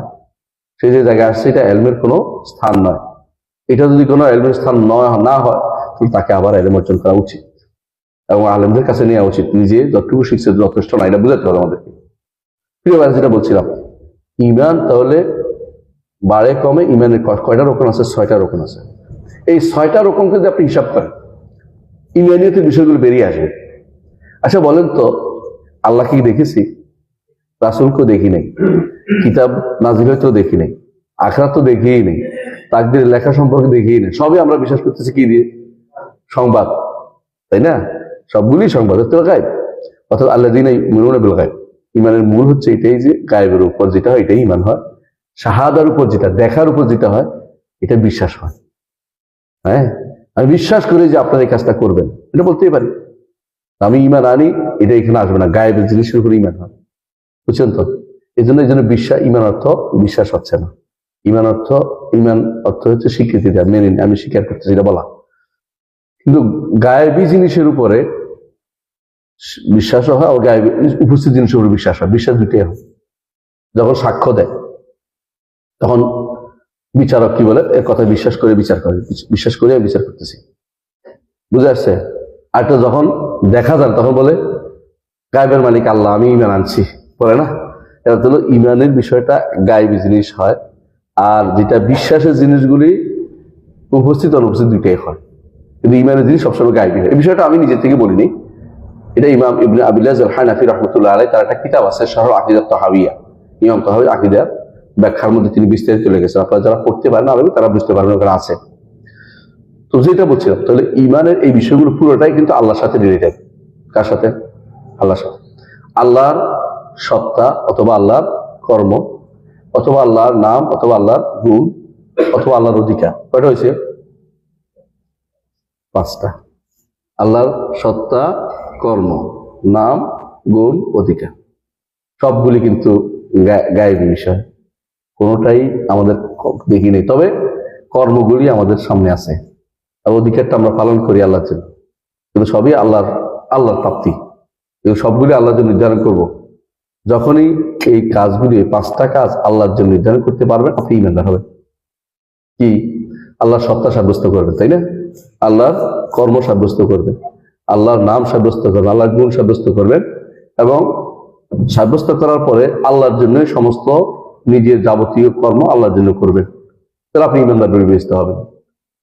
সে যে জায়গায় আসছে এটা এলমের কোনো স্থান নয়। এটা যদি কোনো এলমের স্থান না হয় তাহলে তাকে আবার এলম অর্জন করা উচিত এবং আলেমদের কাছে নেওয়া উচিত। নিজে যতটুকু শিখছে যথেষ্ট না, এটা বুঝাতে হবে আমাদেরকে। প্রিয় ভাই, যেটা বলছিলাম, ইমান তাহলে বাড়ে কমে, ইমানের কয়টা রকম আছে? 6টা রকম আছে। এই 6টা রকম যদি আপনি হিসাব করেন, ইমানিয়তের বিষয়গুলো বেরিয়ে আসবে। আচ্ছা বলেন তো, আল্লাহকে কি দেখেছি? রাসূলকে দেখি নাই, কিতাব নাজিল হয়তো দেখি নাই, আখিরাত তো দেখিই নেই, তাকদীর লেখা সম্পর্কে দেখিই নেই, সবই আমরা বিশ্বাস করতেছি কি দিয়ে? সংবাদ, তাই না? সবগুলি সংবাদ গায়েব, অর্থাৎ আল্লাযীনা ইউমিনুনা বিল গায়ব। ইমানের মূল হচ্ছে এটাই যে গায়েবের উপর যেটা হয় এটাই ইমান হয়, শাহাদার উপর যেটা, দেখার উপর যেটা হয় এটা বিশ্বাস হয়। হ্যাঁ, আমি বিশ্বাস করি যে আপনারা এই কাজটা করবেন, এটা বলতেই পারি। আমি ইমান আনি, এটা এখানে আসবে না, গায়েবের জিনিসের উপর ইমান হয়, বুঝছেন তো? এই জন্য বিশ্বাস, ইমান অর্থ বিশ্বাস হচ্ছে না। ইমান অর্থ হচ্ছে স্বীকৃতি দেওয়া, মেনে আমি স্বীকার করতেছি এটা বলা। কিন্তু গায়েবী জিনিসের উপরে বিশ্বাসও হয়, ও গায়েবী উপস্থিত জিনিসের উপরে বিশ্বাস হয়, বিশ্বাস দুটোই হয়। যখন সাক্ষ্য দেয় তখন বিচারক কি বলে? এর কথা বিশ্বাস করে বিচার করে, বিশ্বাস করে আমি বিচার করতেছি, বুঝে আসছে? আরেকটা যখন দেখা যায় তখন বলে গায়েবের মালিক আল্লাহ, আমি ইমান আনছি, বলে না? এটা হলো ইমানের বিষয়টা গায়েবী জিনিস হয়, আর যেটা বিশ্বাসের জিনিসগুলি উপস্থিত অনুপস্থিত দুইটাই হয়, কিন্তু ইমানের জিনিস সবসময় গায়েবী হয়। এই বিষয়টা আমি নিজে থেকে বলিনি, এটা ইমাম ইবনে আবিল্লাহ আল হানাফি রাহমাতুল্লাহ আলাইহি তার একটা কিতাব আছে শারহ আকিদাত তাহাবিয়া, ইমাম তাহাবী আকিদার ব্যাখ্যার মধ্যে তিনি বিস্তারিত চলে গেছেন। আপনারা যারা পড়তে পারেন আরবি তারা বুঝতে পারবেন, ওখানে আছে। তো যেটা বলছিলাম, তাহলে ইমানের এই বিষয়গুলো পুরোটাই কিন্তু আল্লাহর সাথে রিলেটেড। কার সাথে? আল্লাহর সাথে। আল্লাহর সত্তা অথবা আল্লাহর কর্ম অথবা আল্লাহর নাম অথবা আল্লাহর গুণ অথবা আল্লাহর অধিকার। কয়টা হয়েছে? 5টা। আল্লাহর সত্তা, কর্ম, নাম, গুণ, অধিকার সবগুলি কিন্তু গায়েবী বিষয়, কোনোটাই আমাদের দেখি নেই। তবে কর্মগুলি আমাদের সামনে আছে, আর অধিকারটা আমরা পালন করি আল্লাহর জন্য, কিন্তু সবই আল্লাহর প্রাপ্তি। কিন্তু সবগুলি আল্লাহর জন্য নির্ধারণ করব। যখনই এই কাজগুলি 5টা কাজ আল্লাহর জন্য নির্ধারণ করতে পারবেন, আপনি ইমানদার হবেন। কি? আল্লাহর সত্তা সাব্যস্ত করবেন, তাই না? আল্লাহর কর্ম সাব্যস্ত করবেন, আল্লাহর নাম সাব্যস্ত করবেন, আল্লাহর গুণ সাব্যস্ত করবেন, এবং সাব্যস্ত করার পরে আল্লাহর জন্য সমস্ত নিজের যাবতীয় কর্ম আল্লাহর জন্য করবেন। তাহলে আপনি ইমানদার বিবেচিত হবেন।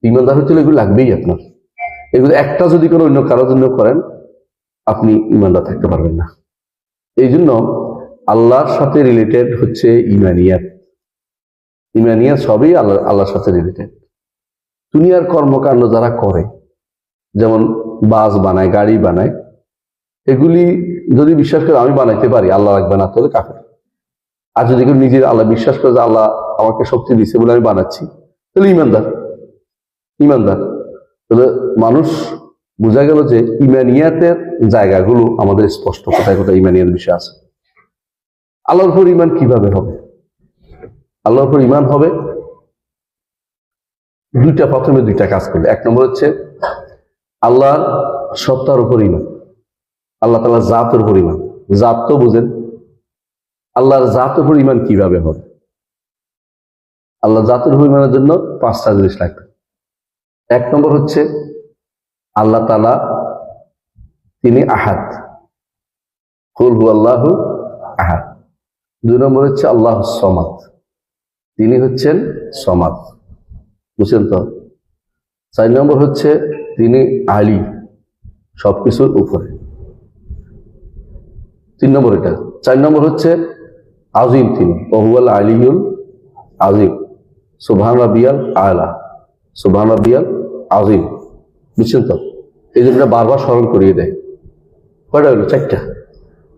ইমানদার হচ্ছে এগুলো লাগবেই আপনার। এগুলো একটা যদি কোনো অন্য কারোর জন্য করেন, আপনি ইমানদার থাকতে পারবেন না। এই জন্য আল্লাহর সাথে রিলেটেড হচ্ছে ইমানিয়াত। ইমানিয়াত সবই আল্লাহর সাথে রিলেটেড। দুনিয়ার কর্মকাণ্ড যারা করে, যেমন বাস বানায়, গাড়ি বানায়, এগুলি যদি বিশ্বাস করে আমি বানাইতে পারি, আল্লাহ রাখবে না, তাহলে কাফের। আর যদি কেউ নিজের আল্লাহ বিশ্বাস করে যে আল্লাহ আমাকে শক্তি দিচ্ছে বলে আমি বানাচ্ছি, তাহলে ইমানদার। তাহলে মানুষ বোঝা গেল যে ইমানিয়াতের জায়গাগুলো আমাদের স্পষ্ট, কোথায় কোথায় ইমানিয়াত বিষয় আছে। আল্লাহর উপর ইমান কিভাবে হবে? আল্লাহর উপর ইমান হবে প্রথমে দুইটা কাজ করলে। 1 নম্বর হচ্ছে আল্লাহর সত্তার উপর ইমান, আল্লাহ তাআলার জাতের উপর ইমান। জাত তো বুঝেন, আল্লাহর জাতের উপর ইমান কিভাবে হবে? আল্লাহ জাতের উপর ইমানের জন্য 5টা জিনিস লাগবে। 1 নম্বর হচ্ছে আল্লাহ তাআলা তিনি আহাদ, কুল হুয়াল্লাহু আহাদ। 2 নম্বর হচ্ছে আল্লাহ সমাদ, তিনি হচ্ছেন সমাদ, বুঝছেন তো? 4 নম্বর হচ্ছে তিনি আলী, সবকিছুর উপরে। 3 নম্বর এটা। 4 নম্বর হচ্ছে আজিম, তিনি ওহুয়াল আলিউল আজিম, সুবহান রাব্বিয়াল আলা, সুবহান রাব্বিয়াল আজিম, বুঝছেন তো? এই জন্য বারবার স্মরণ করিয়ে দেয়। কয়টা হলো? 4টা।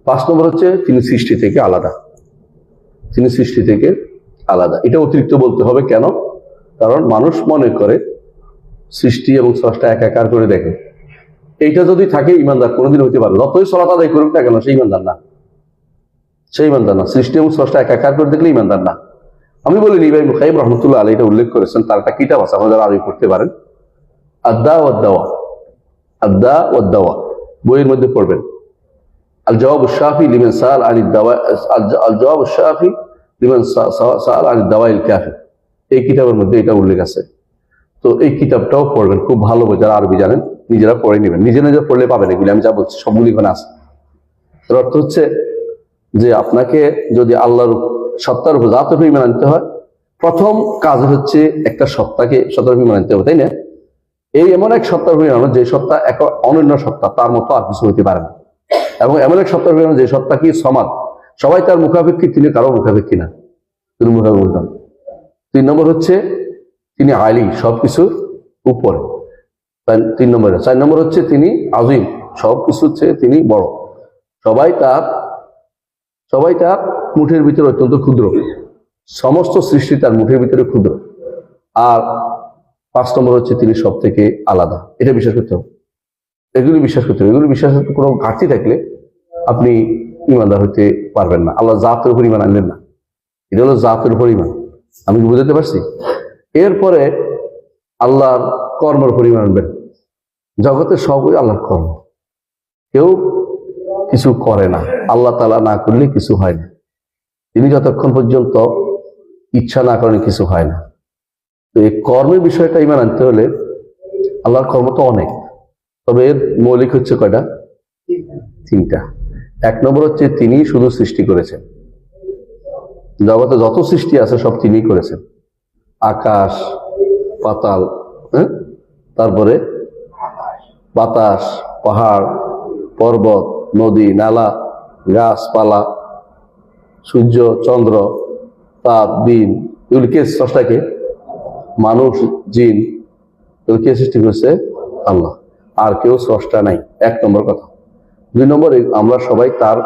5 নম্বর হচ্ছে তিনি সৃষ্টি থেকে আলাদা, তিনি সৃষ্টি থেকে আলাদা। এটা অতিরিক্ত বলতে হবে, কেন? কারণ মানুষ মনে করে সৃষ্টি এবং স্রষ্টা একাকার করে দেখে। এইটা যদি থাকে, ইমানদার কোনোদিন হইতে পারে। যতই সালাত আদায় করুক না কেন, সেই ইমানদার না, সেই ইমানদার না। সৃষ্টি এবং স্রষ্টা একাকার করে দেখলে ইমানদার না। আমি বলিনি, ইমাম কাইয়িম রাহমাতুল্লাহ আলাইহি এটা উল্লেখ করেছেন, তার একটা কিতাব আছে, আপনারা আরবি পড়তে পারেন, আদ-দা ওয়াদ দাওয়া, বইয়ের মধ্যে পড়বেন। আল জওয়াব আশ-শাফি লিমান সাআল আনিদ দাওয়া, আল জওয়াব আশ-শাফি লিমান সাআল আনিদ দাওয়াইল কাফি, এই কিতাবের মধ্যে এটা উল্লেখ আছে। তো এই কিতাবটাও পড়বেন, খুব ভালো বই, যারা আরবি জানেন নিজেরা পড়ে নেবেন, নিজে পড়লে পাবেন এগুলি। আমি যা বলছি সবগুলি এখানে আছে। এর অর্থ হচ্ছে যে আপনাকে যদি আল্লাহর সত্তার উপর, জাতের উপর ঈমান আনতে হয়, প্রথম কাজ হচ্ছে একটা সত্তার উপর ঈমান আনতে হবে, তাই না? এই এমন এক সত্তার উপর ঈমান, যে সত্তা এক অনন্য সত্তা, তার মতো আর কিছু হইতে পারে না। এবং এমন এক সত্তার উপর ঈমান, যে সত্তা কি সমাদ, সবাই তার মুখাপেক্ষী, তিনি কারো মুখাপেক্ষী না, তিনি মুখাপেক্ষী না। 3 নম্বর হচ্ছে তিনি আলী, সবকিছুর উপরে। 3 নম্বর। 4 নম্বর হচ্ছে তিনি আজিম, সবকিছু হচ্ছে তিনি বড়, সবাই তার মুঠের ভিতরে অত্যন্ত ক্ষুদ্র, সমস্ত সৃষ্টি তার মুঠের ভিতরে ক্ষুদ্র। আর 5 নম্বর হচ্ছে তিনি সব থেকে আলাদা। এটা বিশ্বাস করতে হবে, এগুলি বিশ্বাস করতে হবে। এগুলি বিশ্বাসের কোনো ঘাটতি থাকলে আপনি ইমানদার হইতে পারবেন না। আল্লাহ জাতের উপর ঈমান আনবেন না, এটা হলো জাতের উপর ঈমান। আমি কি বুঝাতে পারছি? এরপরে আল্লাহর কর্মের উপর ঈমান আনবেন। জগতের সবই আল্লাহর কর্ম, কেউ কিছু করে না, আল্লাহ তাআলা না করলে কিছু হয় না। তিনি যতক্ষণ পর্যন্ত ইচ্ছা না করেন কিছু হয় না। তো এই কর্মের বিষয়টা ঈমান আনতে হলে, আল্লাহর কর্ম তো অনেক, তবে এর মৌলিক হচ্ছে কয়টা? 3টা। এক নম্বর হচ্ছে তিনি শুধু সৃষ্টি করেছেন, জগতে যত সৃষ্টি আছে সব তিনিই করেছেন। আকাশ, পাতাল, হ্যাঁ, তারপরে বাতাস, পাহাড়, পর্বত, নদী, নালা, গাছপালা, সূর্য, চন্দ্র, তাপ, দিন, এগুলি কে স্রষ্টাকে? মানুষ, জিন, এগুলি কে সৃষ্টি করেছে? আল্লাহ। আর কেউ স্রষ্টা নাই, এক নম্বর কথা। দুই নম্বর, আমরা সবাই তার,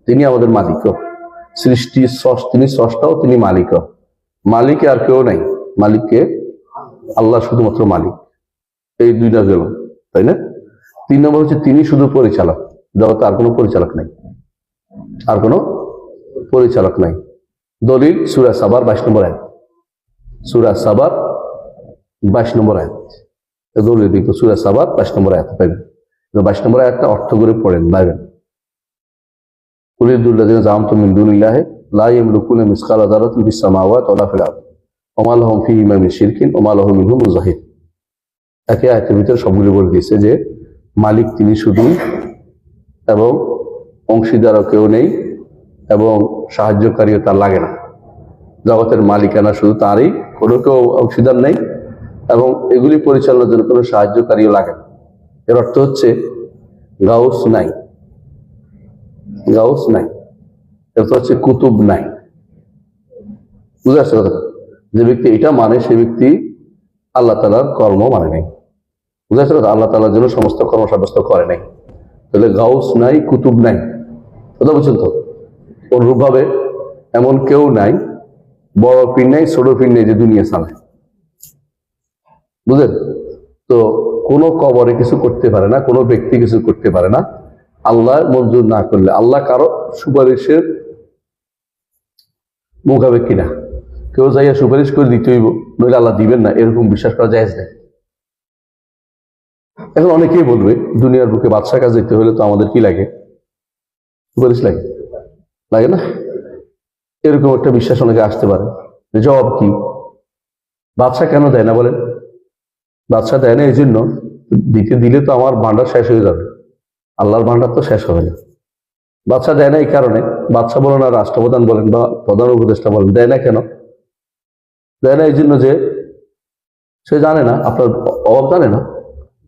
তিনি আমাদের মালিকও। সৃষ্টি তিনি স্রষ্টাও, তিনি মালিকও। মালিক আর কেউ নাই, মালিককে আল্লাহ শুধুমাত্র মালিক। এই দুইটা গেল, তাই না? তিন নম্বর হচ্ছে তিনি শুধু পরিচালক, জগতে আর কোনো পরিচালক নাই, আর কোনো পরিচালক নাই। দলিল সূরা সাবার 22 নম্বর আয়াত, সূরা সাবার 22 নম্বর আয়াত। দলিল দেখো সূরা সাবার 22 নম্বর আয়াত পাইবেন। 22 নম্বর আয়াতটা অর্থ করে পড়েন, পাইবেন। কুলিদুল্লাযিনা জাআমতুম মিন দুনিল্লাহি লা ইয়ামলিকুনা মিসকালা যারাতিন ফিস সামাওয়াতি ওয়া লা ফিল আরদ ওয়া মা লাহুম ফীহিমা মিন শিরকিন ওয়া মা লাহু মিনহুম মিন যাহির। একে আয়াতের ভিতরে সবগুলো বলে দিয়েছে যে মালিক তিনি শুধু, এবং অংশীদারও কেউ নেই, এবং সাহায্যকারীও তার লাগে না। জগতের মালিকানা শুধু তারই, কোনো কেউ অংশীদার নেই, এবং এগুলি পরিচালনার জন্য কোনো সাহায্যকারীও লাগে না। এর অর্থ হচ্ছে গাউস নাই, গাউস নাই, এর অর্থ হচ্ছে কুতুব নাই। বুঝে আসছে কথা? যে ব্যক্তি এটা মানে সে ব্যক্তি আল্লাহ তাআলার কর্ম মানে নাই। বুঝে আসছে কথা? আল্লাহ তাআলার জন্য সমস্ত কর্ম সাব্যস্ত করে নাই। তাহলে গাউস নাই, কুতুব নাই, কথা বুঝছেন তো? অনুরূপ ভাবে এমন কেউ নাই, বড় পীর নাই, ছোট পীর নেই যে দুনিয়া চালায়। বুঝলেন তো? কোনো কবরে কিছু করতে পারে না, কোনো ব্যক্তি কিছু করতে পারে না আল্লাহ মঞ্জুর না করলে। আল্লাহ কারো সুপারিশের মুখাপেক্ষী না। কেউ যাইয়া সুপারিশ করে দিতে হইব, নইলে আল্লাহ দিবেন না, এরকম বিশ্বাস করা জায়েজ নেই। এখন অনেকেই বলবে দুনিয়ার বুকে বাদশাহ কাজ দিতে হলে তো আমাদের কি লাগে? সুপারিশ লাগে, লাগে না? এরকম একটা বিশ্বাস অনেকে আসতে পারে। জবাব কি? বাদশাহ কেন দেয় না বলেন? বাদশাহ দেয় না এই জন্য, দিলে তো আমার ভান্ডার শেষ হয়ে যাবে, আল্লাহর ভান্ডার তো শেষ হবে না। বাদশাহ দেয় না এই কারণে, বাদশাহ বলেন আর রাষ্ট্রপ্রধান বলেন বা প্রধান উপদেষ্টা বলেন, দেয় না কেন? দেয় না এই জন্য যে সে জানে না, আপনার অভাব জানে না,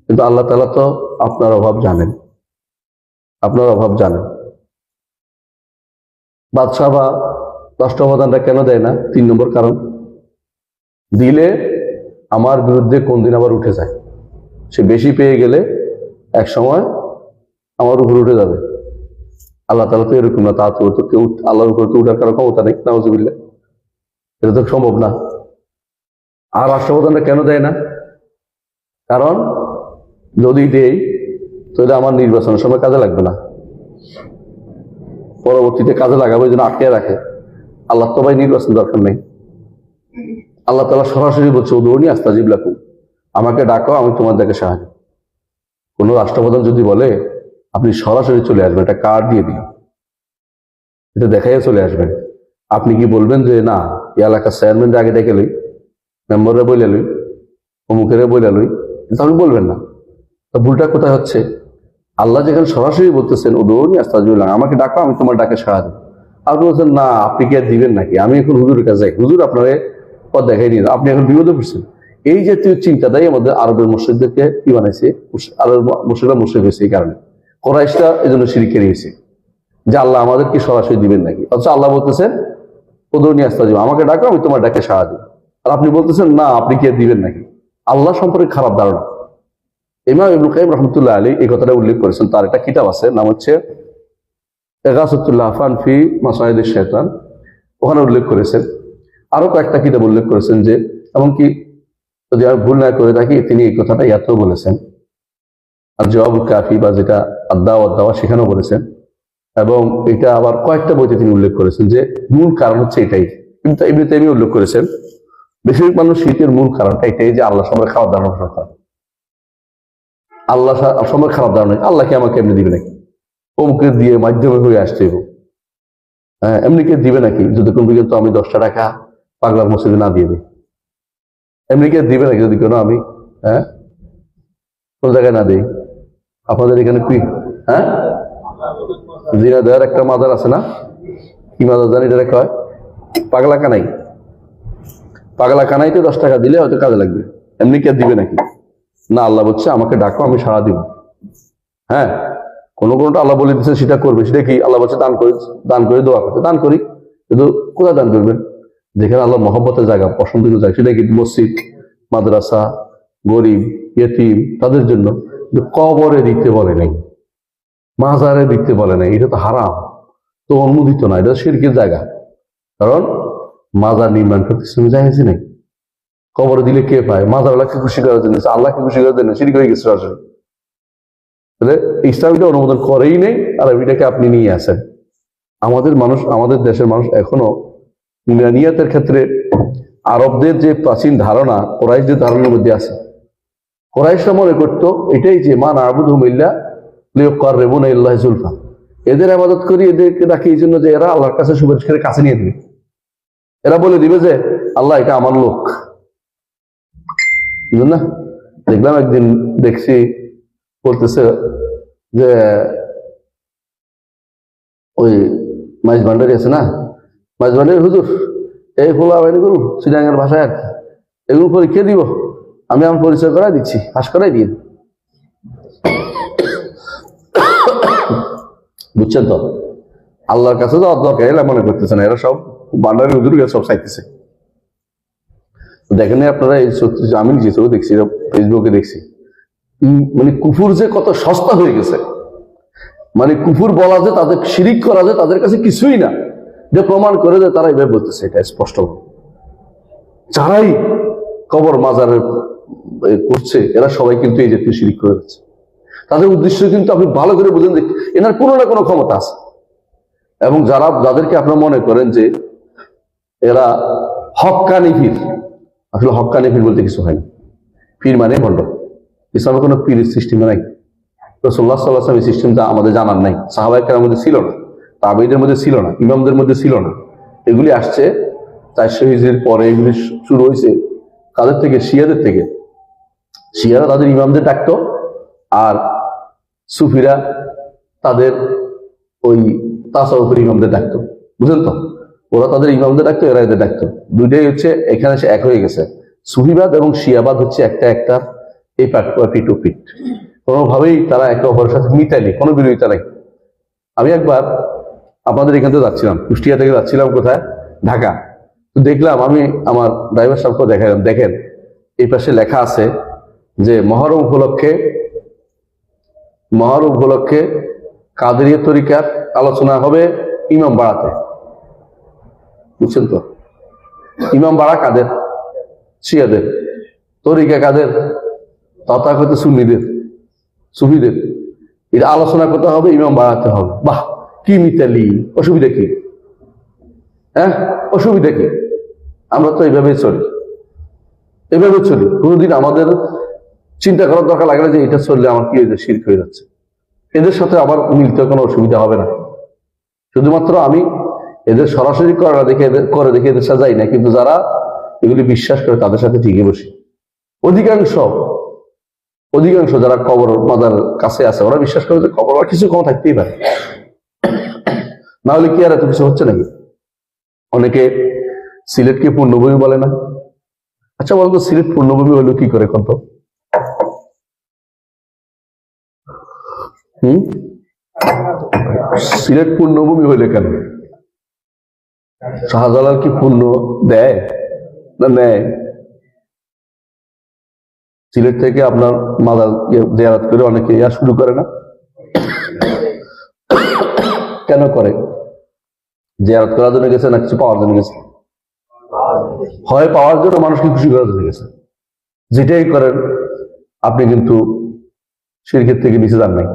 কিন্তু আল্লাহ তাআলা তো আপনার অভাব জানেন, আপনার অভাব জানেন। বাদশাহ বা রাষ্ট্রপ্রধানরা কেন দেয় না? 3 নম্বর কারণ, দিলে আমার বিরুদ্ধে কোন দিন আবার উঠে যায়, সে বেশি পেয়ে গেলে এক সময় আমার উপর উঠে যাবে। আল্লাহ তাআলা তো এরকম না, তা তো কেউ আল্লাহর উপর তো উঠার কারো ক্ষমতা নেই, নাউযুবিল্লাহ, এটা তো সম্ভব না। আর রাষ্ট্রপ্রধানরা কেন দেয় না? কারণ যদি দেই তাহলে আমার নির্বাচনের সময় কাজে লাগবে না, পরবর্তীতে কাজে লাগাবে, যেন আটকে রাখে। আল্লাহ তো ভাই নির্বাচন দরকার নেই। আল্লাহ তাআলা সরাসরি বলছে উদউনি আস্তাজিব লাকুম, আমাকে ডাকো আমি তোমাদেরকে সাহায্য। কোন রাষ্ট্রপ্রধান যদি বলে আপনি সরাসরি চলে আসবেন, একটা কার্ড দিয়ে দিন, এটা দেখাইয়া চলে আসবেন, আপনি কি বলবেন যে না এই এলাকার চেয়ারম্যানরা আগে ডেকে লই, মেম্বাররা বইলে লই, অমুকেরা বইলে লই? কিন্তু আপনি বলবেন না। তা ভুলটা কোথায় হচ্ছে? আল্লাহ যেখানে সরাসরি বলতেছেন উদউনি আস্তাজিব লাকুম, আমাকে ডাকো আমি তোমার ডাকে সাহায্য, আপনি বলছেন না আপনি কি আর দিবেন নাকি, আমি এখন হুজুরের কাছে যাই, হুজুর আপনারে পথ দেখাই দিন, আপনি এখন বিপদে পড়ছেন। এই জাতীয় চিন্তাটাই আমাদের আরবের মুশরিকদেরকে কি বানাইছে? আরবের মুশরিকরা মুশরিক হয়েছে এই কারণে। কুরাইশরা এই জন্য শিরকে নিয়েছে যে আল্লাহ আমাদের কি সরাসরি দিবেন নাকি? অথচ আল্লাহ বলতেছেন উদউনি আস্তাজিব, আমাকে ডাকো আমি তোমার ডাকে সাহায্য, আর আপনি বলতেছেন না আপনি কি আর দিবেন নাকি? আল্লাহ সম্পর্কে খারাপ ধারণা। ইমাম ইবনে কাইয়িম রাহমাতুল্লাহ আলাইহি এই কথাটা উল্লেখ করেছেন, তার একটা কিতাব আছে, নাম হচ্ছে ইগাসাতুল লাহফান ফি মাসাইদিশ শাইতান, ওখানে উল্লেখ করেছেন। আরো কয়েকটা কিতাব উল্লেখ করেছেন যে, এমনকি যদি আমি ভুল না করে থাকি তিনি এই কথাটা ইয়াতেও বলেছেন, আর জওয়াবুল কাফি বা যেটা আদ-দাওয়া সেখানেও বলেছেন, এবং এটা আবার কয়েকটা বইতে তিনি উল্লেখ করেছেন যে মূল কারণ হচ্ছে এটাই। কিন্তু ইবনে তাইমিয়া উল্লেখ করেছেন বেশিরভাগ মানুষ শিরকের মূল কারণটা এটাই যে আল্লাহ সম্পর্কে খারাপ ধারণা পোষণ করা। আল্লাহ সম্পর্কে খারাপ ধারণা, আল্লাহকে আমাকে এমনি দিবে নাকি, অমুকে দিয়ে মাধ্যমে হয়ে আসছে, হ্যাঁ এমনি কে দিবে নাকি যতক্ষণ পর্যন্ত আমি 10টা টাকা পাগলার মসজিদে না দিয়ে দিই? এমনি কে দিবে নাকি যদি কোনো আমি কোন জায়গায় না দিই? আপনাদের এখানে কি হ্যাঁ জিনাদার একটা মাজার আছে না, কি মাজার জানি এটা কয়, পাগলা কানাই। পাগলা কানাইতে 10 টাকা দিলে হয়তো কাজে লাগবে, এমনি কে দিবে নাকি? না, আল্লাহ বলছে আমাকে ডাকো, আমি সাড়া দিব। হ্যাঁ, কোনটা আল্লাহ বলে দিচ্ছে সেটা করবে। সেটা কি? আল্লাহ বলছে দান করে দোয়া করতে, দান করি। কিন্তু কোথায় দান করবেন? যেখানে আল্লাহ মহব্বতের জায়গা, পছন্দের জায়গা, সেটা কি? মসজিদ, মাদ্রাসা, গরিব, ইয়েতিম, তাদের জন্য। কবরে দিতে বলে নাই, মাজারে দিতে বলে নাই, এটা তো হারাম, তো অনুমোদিত না, এটা শিরকের জায়গা। কারণ মাজার নির্মাণ করতে জায়েজই নাই। কবরে দিলে কে পায়? মাজারওয়ালাকে খুশি করার জন্য, আল্লাহকে খুশি করার জন্য শিরক হয়ে গেছে সরাসরি। তাহলে ইসলাম এটা অনুমোদন করেই নেই, আর এটাকে আপনি নিয়ে আসেন। আমাদের দেশের মানুষ এখনো নিয়াতের ক্ষেত্রে আরবদের যে প্রাচীন ধারণা, কোরাইশদের ধারণার মধ্যে আছে। কোরাইশরা মনে করতো এটাই যে মান আবুদহুম ইল্লা লিয়ুকাররিবুনা ইলাল্লাহি যুলফা, এদের ইবাদত করি, এদেরকে ডাকি এই জন্য যে এরা আল্লাহর কাছে সুপারিশ করে কাছে নিয়ে দিবে। এরা বলে দিবে যে আল্লাহ এটা আমার লোক। বুঝলেন না? দেখলাম একদিন, দেখছি বলতেছে যে ওই মাইজ ভান্ডারি আছে না, মাইজ ভান্ডারি হুজুর, এই খোলা বাইরে করু চিটাঙ্গের ভাষায় আর কি, এগুলো পরীক্ষা দিব, আমি আমার পরিচয় করাই দিচ্ছি, পাস করাই দিন। বুঝছেন তো? আল্লাহর কাছে যাওয়ার দরকার এরা মনে করতেছে না, এরা সব ভান্ডারি হুজুর সব চাইতেছে। দেখেন আপনারা, এই আমি যে ছবি দেখছি, ফেসবুকে দেখছি, মানে কুফুর যে কত সস্তা হয়ে গেছে। মানে কুফুর বলা যে, তাদের শিরিক করা যে তাদের কাছে কিছুই না, যে প্রমাণ করে যে তারা এইভাবে বলতেছে। এটা স্পষ্ট, যারাই কবর মাজারে করছে এরা সবাই কিন্তু এই জাতীয় শিরিক করে যাচ্ছে। তাদের উদ্দেশ্য কিন্তু আপনি ভালো করে বুঝেন যে এনার কোনো না কোনো ক্ষমতা আছে। এবং যাদেরকে আপনারা মনে করেন যে এরা হক্কানি পীর, আসলে হক্কানি পীর বলতে কিছু হয় না। পীর মানে ভণ্ড। ইসলামে কোনো পীরের সিস্টেম নাই। রাসূলুল্লাহ সাল্লাল্লাহু আলাইহি ওয়াসাল্লাম এই সিস্টেমটা আমাদের জানার নাই, সাহাবায়ে কেরামের মধ্যে ছিল না, তাবেঈদের মধ্যে ছিল না, ইমামদের মধ্যে ছিল না। এগুলি আসছে 400 হিজরির পরে। এগুলি শুরু হয়েছে কাদের থেকে? শিয়াদের থেকে। শিয়ারা তাদের ইমামদের ডাকতো, আর সুফিরা তাদের ওই তাসাউফের ইমামদের ডাকতো। বুঝলেন তো? ওরা তাদের ইমামদের ডাকতো, এরা এদের ডাকতো। দুইটাই হচ্ছে এখানে সে এক হয়ে গেছে। সুফিবাদ এবং শিয়াবাদ হচ্ছে একটা এই পিঠ ও পিঠ, কোনোভাবেই তারা একে অপরের সাথে মিতালি, কোনো বিরোধিতা নাই। আমি একবার আপনাদের এখান থেকে যাচ্ছিলাম, কুষ্টিয়া থেকে যাচ্ছিলাম কোথায়? ঢাকা। তো দেখলাম, আমি আমার ড্রাইভার সাহেবকে দেখালাম, দেখেন এই পাশে লেখা আছে যে মহরম উপলক্ষে কাদেরিয়া তরিকার আলোচনা হবে ইমাম বাড়াতে। বুঝছেন তো? ইমাম বাড়া কাদের? শিয়াদের। তরিকা কাদের? তথাকথিত সুন্নিদের, সুফিদের। এটা আলোচনা করতে হবে, ইমাম বাড়াতে হবে। বাহ, কি মিতালি! অসুবিধা কি? হ্যাঁ, অসুবিধা কি? আমরা তো এইভাবেই চলি। কোনোদিন আমাদের চিন্তা করার দরকার লাগে না যে এটা চললে আমার কি হয়েছে, শিরক হয়ে যাচ্ছে। এদের সাথে আবার মিলতে কোনো অসুবিধা হবে না। শুধুমাত্র আমি এদের সরাসরি করে দেখে এদের সাথে যাই না, কিন্তু যারা এগুলি বিশ্বাস করে তাদের সাথে ঠিকই বসি। অধিকাংশ যারা কবর মাজার কাছে আছে, ওরা বিশ্বাস করে যে কবর আর কিছু কম থাকতেই পারে, না হলে কি আর এত কিছু হচ্ছে নাকি? অনেকে সিলেটকে পূর্ণভূমি বলে না। আচ্ছা বলতো, সিলেট পূর্ণভূমি হলো কি করে কত? সিলেট পূর্ণভূমি হইলে কেন? শাহজালাল কি পূর্ণ দেয় না নেয়? সিলেট থেকে আপনার মাজার জিয়ারত করে অনেকে শুরু করে না? কেন করে? জিয়ারত করার জন্য গেছে না কিছু পাওয়ার জন্য গেছে? হয় পাওয়ার জন্য, মানুষকে খুশি করার জন্য গেছে। যেটাই করেন আপনি কিন্তু শিরকের থেকে নিচে যান নাই।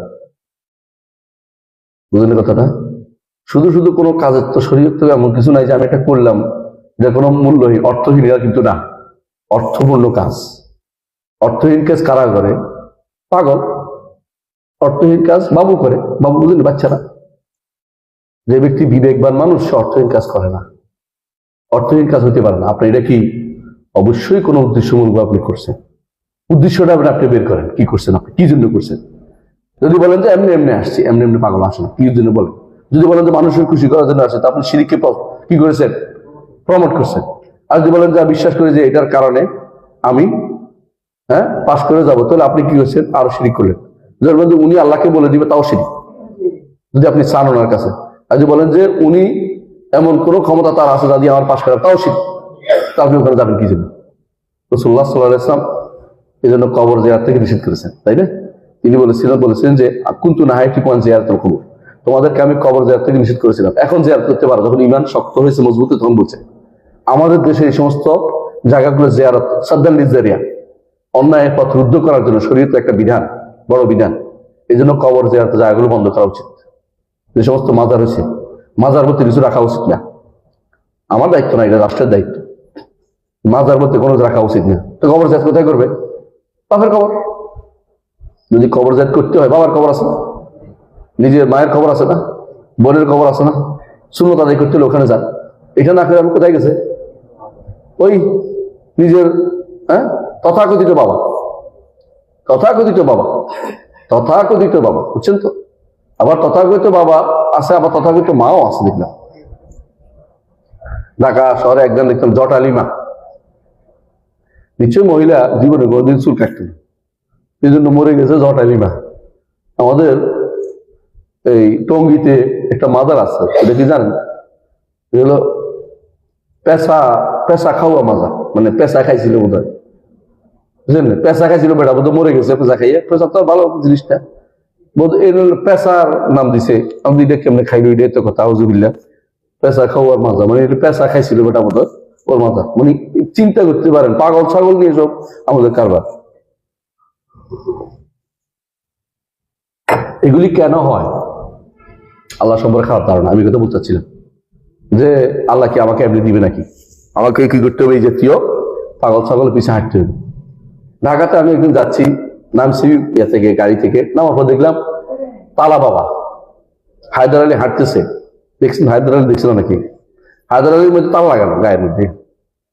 বুঝলেন কথাটা? শুধু কোনো কাজের তো শরীয়ত থেকে এমন কিছু নাই যে আমি এটা করলাম, এটা কোনো মূল্যহীন, অর্থহীন। এটা কিন্তু না, অর্থপূর্ণ কাজ। অর্থহীন কাজ কারা করে? পাগল। অর্থহীন কাজ বাবু করে। বাবু বুঝলেন? বাচ্চারা। যে ব্যক্তি বিবেকবান মানুষ, সে অর্থহীন কাজ করে না। অর্থহীন কাজ হতে পারে না। আপনি এটা কি? অবশ্যই কোনো উদ্দেশ্যমূলক আপনি করছেন। উদ্দেশ্যটা আপনি বের করেন, কি করছেন, আপনি কি জন্য করছেন। যদি বলেন যে এমনি এমনি আসছি, এমনি এমনি পাগল আসে না, কি জন্য বলেন? যদি বলেন যে মানুষের খুশি করার জন্য আসে, তা আপনি শিরককে কি করেছেন? প্রমোট করছেন। আর যদি বলেন যে বিশ্বাস করি যে এটার কারণে আমি পাস করে যাবো, তাহলে আপনি কি করছেন? আরো শিরিক করলেন। যদি বলেন যে উনি আল্লাহকে বলে দিবে, তাও শিরিক, যদি আপনি চান ওনার কাছে। আর যদি বলেন যে উনি এমন কোনো ক্ষমতা তার আছে যা দিয়ে আমার পাস করা, তাও শিরিক। তা আপনি ওখানে যাবেন কি জন্য? রাসূলুল্লাহ সাল্লাল্লাহু আলাইহি ওয়াসাল্লাম এই জন্য কবর জিয়ারত থেকে নিষেধ করেছেন, তাই না? তিনি বলেছেন যে কুনতু নাহাইতুকুম আন জিয়ারাতিল কুবুর, তোমাদেরকে আমি কবর জিয়ারত থেকে নিষেধ করেছিলাম, এখন জিয়ারত করতে পারো। যখন ঈমান শক্ত হয়েছে, মজবুত, তখন বলছে। আমাদের দেশে এই সমস্ত জায়গাগুলো জিয়ারত সাদ্দান লিজারিয়া, অন্যায় পথ রুদ্ধ করার জন্য শরীয়তের একটা বিধান, বড় বিধান। এই জন্য কবর জিয়ারত জায়গাগুলো বন্ধ করা উচিত। যে সমস্ত মাজার হয়েছে, মাজার মধ্যে কিছু রাখা উচিত না। আমার দায়িত্ব না, এটা রাষ্ট্রের দায়িত্ব। মাজার মধ্যে কোনো রাখা উচিত না। তো কবর জিয়ারত কোথায় করবে? বাপের কবর। যদি কবর জিয়ারত করতে হয়, বাবার কবর আছে না, নিজের মায়ের কবর আছে না, বোনের কবর আছে না, সুন্নত আদায় করতে হলে ওখানে যান। এখানে না করে আমি কোথায় গেছে? ওই নিজের তথাকথিত বাবা, তথাকথিত বাবা, তথাকথিত বাবা, বুঝছেন তো? আবার তথাকথিত বাবা আছে, আবার তথাকথিত মাও আছে। দেখলাম ঢাকা শহরে একজন দেখতাম জটালি মা, নিশ্চয় মহিলা জীবনে কোনোদিন চুল কাটতেন, এই জন্য মরে গেছে জটালি মা। আমাদের এই টঙ্গীতে একটা মাজার আছে, এটা কি জানেন? হলো পেশা খাওয়া মাজার, মানে পেশা খাইছিল বোধ হয়, বুঝলেন? পেশা খাইছিল, বেটা বোধ মরে গেছে পেশা খাইয়ে। পেশা তো ভালো জিনিসটা, বোধ পেশার নাম দিছে। আমি এটা কেমনে খাইলো, এটা তো কথা, আউযুবিল্লাহ। পেশা খাওয়ার মাজা, মানে পেশা খাইছিল বেটা বোধ হয়, ওর মাজা। মানে চিন্তা করতে পারেন, পাগল ছাগল নিয়ে সব আমাদের কারবার। এগুলি কেন হয়? আল্লাহ সম্পর্কে খারাপ ধারণা। আমি কথা বলতে চাচ্ছিলাম যে আল্লাহ কি আমাকে এমনি দিবে নাকি? আমাকে কি করতে হবে? এই জাতীয় পাগল ছাগল পিছিয়ে হাঁটতে হবে। ঢাকাতে আমি একদিন যাচ্ছি, নামছি ইয়ে থেকে, গাড়ি থেকে নামার পর দেখলাম তালা বাবা হায়দার আলী হাঁটতেছে। দেখছেন হায়দার আলী? দেখছিল নাকি? হায়দার আলীর মধ্যে তালা লাগানো গায়ের মধ্যে,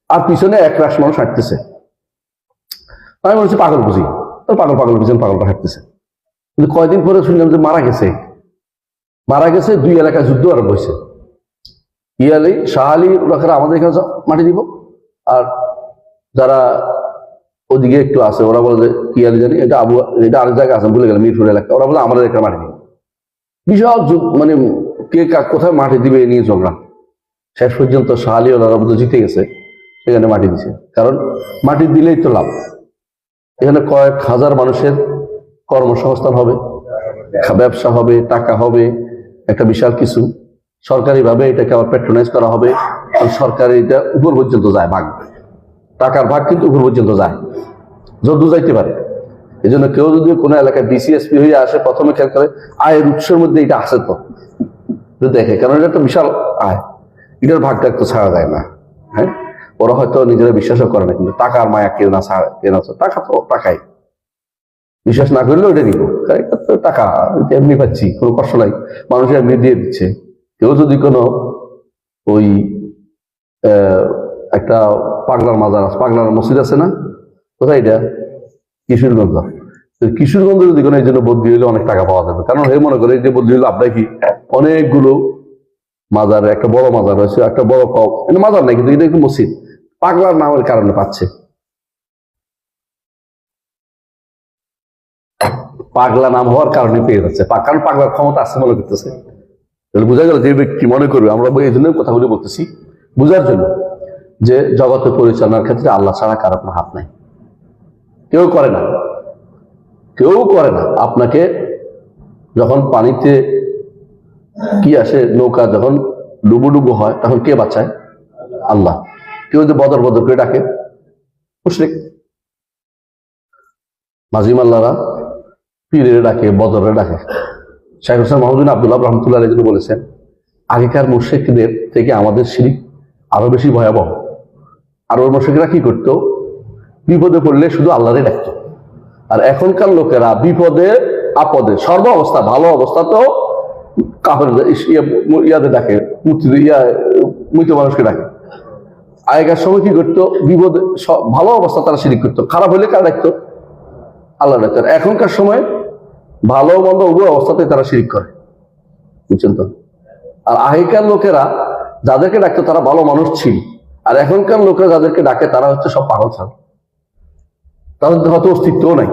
আর পিছনে এক রাশ মানুষ হাঁটতেছে। আমি বলছি পাগল বুঝি, পাগল পাগল পিছনে পাগলটা হাঁটতেছে। কিন্তু কয়দিন পরে শুনলাম যে মারা গেছে। মারা গেছে, 2 এলাকায় যুদ্ধ আরম্ভ হয়েছে। ইয়ালি শাহ আলী ওরা আমাদের এখানে মাটি দিব, আর যারা ওদিকে একটু আছে ওরা বলে যে কি আলী জানি, এটা এটা আরেক জায়গায় আছে, ভুলে গেলাম, মিরপুর এলাকা, ওরা বলে আমাদের এখানে মাটি দিব। বিশাল মানে কে কোথায় মাটি দিবে এ নিয়ে ঝগড়া। শেষ পর্যন্ত শাহ আলী ওরা বোধ জিতে গেছে, সেখানে মাটি দিছে। কারণ মাটি দিলেই তো লাভ, এখানে কয়েক হাজার মানুষের কর্মসংস্থান হবে, ব্যবসা হবে, টাকা হবে, একটা বিশাল কিছু। সরকারিভাবে এটাকে আবার প্যাট্রোনাইজ করা হবে, সরকারি এটা উপর পর্যন্ত যায় ভাগ, টাকার ভাগ কিন্তু উপর পর্যন্ত যায়, যত যাইতে পারে। এই জন্য কেউ যদি কোনো এলাকায় ডিসিএসপি হয়ে আসে, প্রথমে খেয়াল করে আয়ের উৎসের মধ্যে এটা আছে তো দেখে, কারণ এটা একটা বিশাল আয়, এটার ভাগটা একটু ছাড়া যায় না। হ্যাঁ, ওরা হয়তো নিজেরা বিশ্বাসও করে না, কিন্তু টাকার মায়া কেউ না ছাড়ে, টাকা তো টাকাই, বিশ্বাস না করলেও এটা নিব, টাকা এমনি পাচ্ছি, কোনো কষ্ট নাই, মানুষের এমনি দিয়ে দিচ্ছে। কেউ যদি কোনো ওই একটা পাগলার মাজার, পাগলার মসজিদ আছে না, কোথায় এটা? কিশোরগঞ্জ। কিশোরগঞ্জ যদি কোনো এই জন্য বদলি হলে অনেক টাকা পাওয়া যাবে, কারণ হে মনে করে এই যে বদলি হলো আপনার কি অনেকগুলো মাজার, একটা বড় মাজার রয়েছে, একটা বড় মাজার নাই, কিন্তু এটা একটু মসজিদ পাগলার নামের কারণে পাচ্ছে। পাগলা নাম হওয়ার কারণে পেয়ে যাচ্ছে, কারণ পাগলার ক্ষমতা আছে মনে করতেছে। তাহলে বোঝা গেল যে ব্যক্তি মনে করবে, আমরা এই জন্য কথাগুলি বলতেছি বোঝার জন্য, যে জগতে পরিচালনার ক্ষেত্রে আল্লাহ ছাড়া কারো কোনো হাত নাই, কেউ করে না, কেউ করে না। আপনাকে যখন পানিতে কি আসে, নৌকা যখন ডুবু হয়, তখন কে বাঁচায়? আল্লাহ। কেউ যদি বদর বদর করে ডাকে, মুশরিক। মাঝিম আল্লাহরা পীরের ডাকে, বদরে ডাকে। শাইখ হোসেন মাহমুদ আব্দুল্লাহ রহমতুল্লাহ আলাইহি বলেছেন, আগেকার মুশরিকদের থেকে আমাদের শিরক আরো বেশি ভয়াবহ। আর ওর মুশরিকরা কি করতো? বিপদে পড়লে শুধু আল্লাহরই ডাকতো। আর এখনকার লোকেরা বিপদে আপদে সর্ব অবস্থা, ভালো অবস্থা তো কাফের ইয়াদের ডাকে, মৃত মানুষকে ডাকে। আগেকার সময় কি করতো? বিপদে ভালো অবস্থা তারা শিরক করতো, খারাপ হলে কারা ডাকতো? আল্লাহ ডাকতো। এখনকার সময় ভালো মন্দ উভয় অবস্থাতে তারা শিরিক করে, বুঝছেন তো? আর আগেকার লোকেরা যাদেরকে ডাকতো তারা ভালো মানুষ ছিল, আর এখনকার লোকেরা যাদেরকে ডাকে তারা হচ্ছে সব পাগল ছাড়, তাদের হয়তো অস্তিত্বও নাই।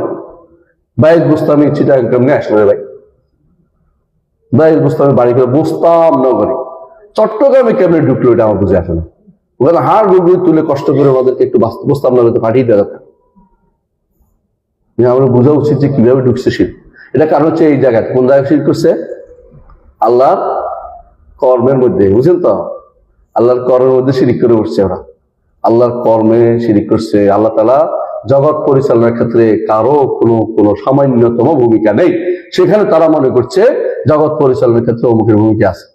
বাইশ বুস্তামি চিটা কেমনি আসলে ভাই, বাইশ বুস্তামি বাড়ি করে বুঝতাম নগরে চট্টগ্রামে কেমনে ঢুকলো এটা আমার বুঝে আসে না। ওখানে হাড় গুড়গুড়ি তুলে কষ্ট করে আমাদেরকে একটু বুঝতাম নগরে পাঠিয়ে দেওয়া দরকার। আমরা বোঝা উচিত যে কিভাবে ঢুকছে সে। এটা কারণ হচ্ছে এই জায়গায় কোন জায়গায় শিরক করছে? আল্লাহর কর্মের মধ্যে, বুঝছেন তো? আল্লাহর কর্মের মধ্যে শিরিক করে উঠছে ওরা, আল্লাহর কর্মে শিরিক করছে। আল্লাহ তাআলা জগৎ পরিচালনার ক্ষেত্রে কারো কোনো সামান্যতম ভূমিকা নেই, সেখানে তারা মনে করছে জগৎ পরিচালনার ক্ষেত্রে অমুকের ভূমিকা আছে।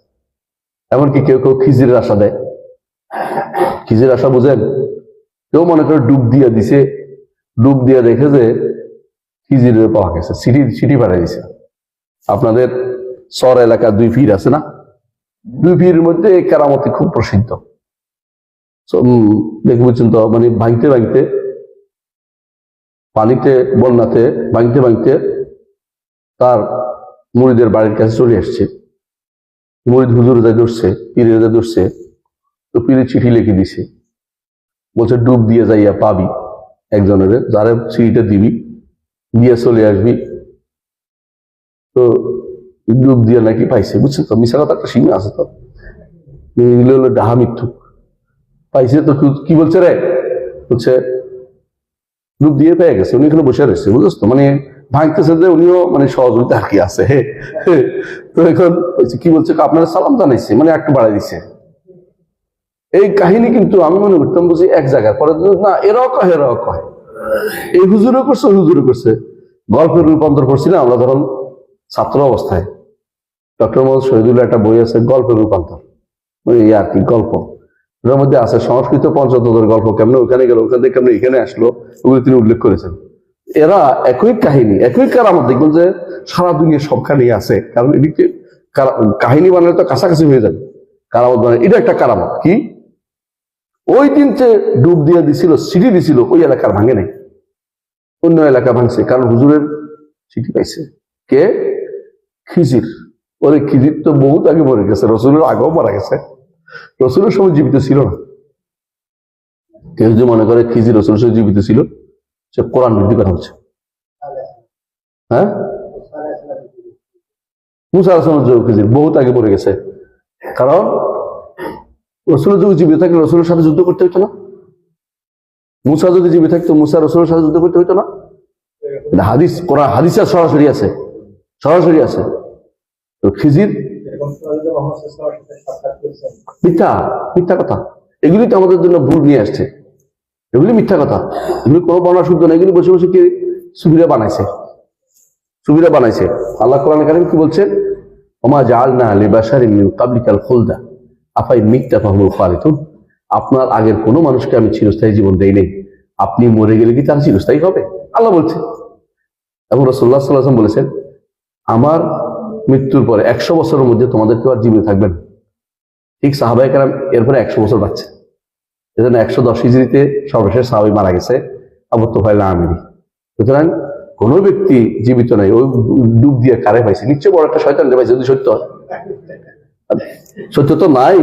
এমনকি কেউ কেউ খিজিরের আশা দেয়। খিজির আশা বুঝেন? কেউ মনে করে ডুব দিয়ে দিছে, ডুব দিয়ে দেখে যে খিজিরের পাওয়া গেছে, সিটি বাড়াই দিছে। আপনাদের চর এলাকা 2 পীর আছে না? 2 পীরের মধ্যে কেরামতি খুব প্রসিদ্ধ। দেখে বুঝছেন তো, মানে ভাঙতে ভাঙতে, পানিতে বন্যাতে ভাঙতে ভাঙতে তার মুরিদের বাড়ির কাছে চলে আসছে। মুরিদ হুজুর যা ধরছে, পীরের যা ধরছে, তো পীরে চিঠি লিখে দিছে, বলছে ডুব দিয়ে যাইয়া পাবি একজনের, যারা চিঠিটা দিবি দিয়ে চলে আসবি। তো ডুব দিয়ে নাকি পাইছে, বুঝছেন তো? মিশা কথা একটা সীমা আছে তো, এগুলো হলো ডাহা মৃত্যু। পাইছে তো কি বলছে রে, বলছে ডুব দিয়ে পেয়ে গেছে, উনি এখানে বসে রয়েছে, বুঝছ তো? মানে ভাঙতেছে যে উনিও মানে সহযোগিতা আর কি আছে। তো এখন কি বলছে, আপনারা সালাম জানাইছে, মানে একটু বাড়াই দিছে। এই কাহিনী কিন্তু আমি মনে করতাম বুঝি এক জায়গায়, পরে না এরাও কয় এরাও কয়, এই হুজুরও করছে ওই হুজুরও করছে। গল্পের রূপান্তর করছি না আমরা তখন ছাত্র অবস্থায়। ডক্টর মোহাম্মদ শহীদুল্লাহ একটা বই আছে গল্পের রূপান্তর, ওই আর কি গল্প, ওটার মধ্যে আছে সংস্কৃত পঞ্চতন্ত্রের গল্প, কেমনে ওখানে গেল, ওখান থেকে কেমনে এখানে আসলো, ওগুলো তিনি উল্লেখ করেছেন। এরা একই কাহিনী, একই কারামত, দেখবেন যে সারা দুনিয়া সবখানেই আছে। কারণ এদিকে কাহিনী বানালে তো কাছাকাছি হয়ে যাবে, কারামত বানালে এটা একটা কারামত। কি ওই দিন যে ডুব দিয়ে দিছিল, সিটি দিছিল, ওই এলাকার ভাঙে নাই, অন্য এলাকা ভাঙছে, কারণ হুজুরের চিঠি পাইছে। কে? খিজির। ওরে খিজির তো বহুত আগে মরে গেছে, রসুলের আগেও মারা গেছে, রসুলের সময় জীবিত ছিল না। কেউ যদি মনে করে খিজির রসুলের সময় জীবিত ছিল, সে কোরআন বিরোধী কথা বলছে। হ্যাঁ, মুসা আলাইহিস যুগ খিজির বহুত আগে মরে গেছে, কারণ রসুলের যুগে জীবিত থাকলে রসুলের সাথে যুদ্ধ করতে হইতো না। মুসা যদি জীবিত থাকতো, মুসা রসুলের সাথে যুদ্ধ করতে হইতো না। হাদিস, কোরআন হাদিসে সরাসরি আছে, সরাসরি আছে। তো খিজির মিথ্যা, মিথ্যা কথা, এগুলি তো আমাদের জন্য ভুল নিয়ে আসছে, এগুলি মিথ্যা কথা, এগুলি কোনো বর্ণনা শুদ্ধ না, এগুলি বসে বসে কি সুবিধা বানাইছে, সুবিধা বানাইছে। আল্লাহ কোরআনে কারীম কি বলছেন? ওমা জাআলনা লিবাশারিন মিন ক্বাবলিকাল খুলদা আফাইন মিত্তা ফাহুমুল খালিদুন। আপনার আগের কোনো মানুষকে আমি চিরস্থায়ী জীবন দেই নাই, আপনি মরে গেলে কি তার চিরস্থায়ী হবে? আল্লাহ বলছে। এবং রাসূলুল্লাহ সাল্লাল্লাহু আলাইহি ওয়াসাল্লাম বলেছেন, আমার মৃত্যুর পরে 100 বছরের মধ্যে তোমাদের কেউ আর জীবিত থাকবেন। ঠিক সাহাবায়ে কেরাম এরপরে 100 বছর বাঁচছে। এজন্য 110 হিজরিতে সর্বশেষ সাহাবী মারা গেছে, আবু তুফাইল আমিরি। সুতরাং কোন ব্যক্তি জীবিত নাই, ওই ডুব দিয়ে কারে পাইছে, নিশ্চয় বড় একটা শয়তান পাইছে। যদি সত্য, সত্য তো নাই,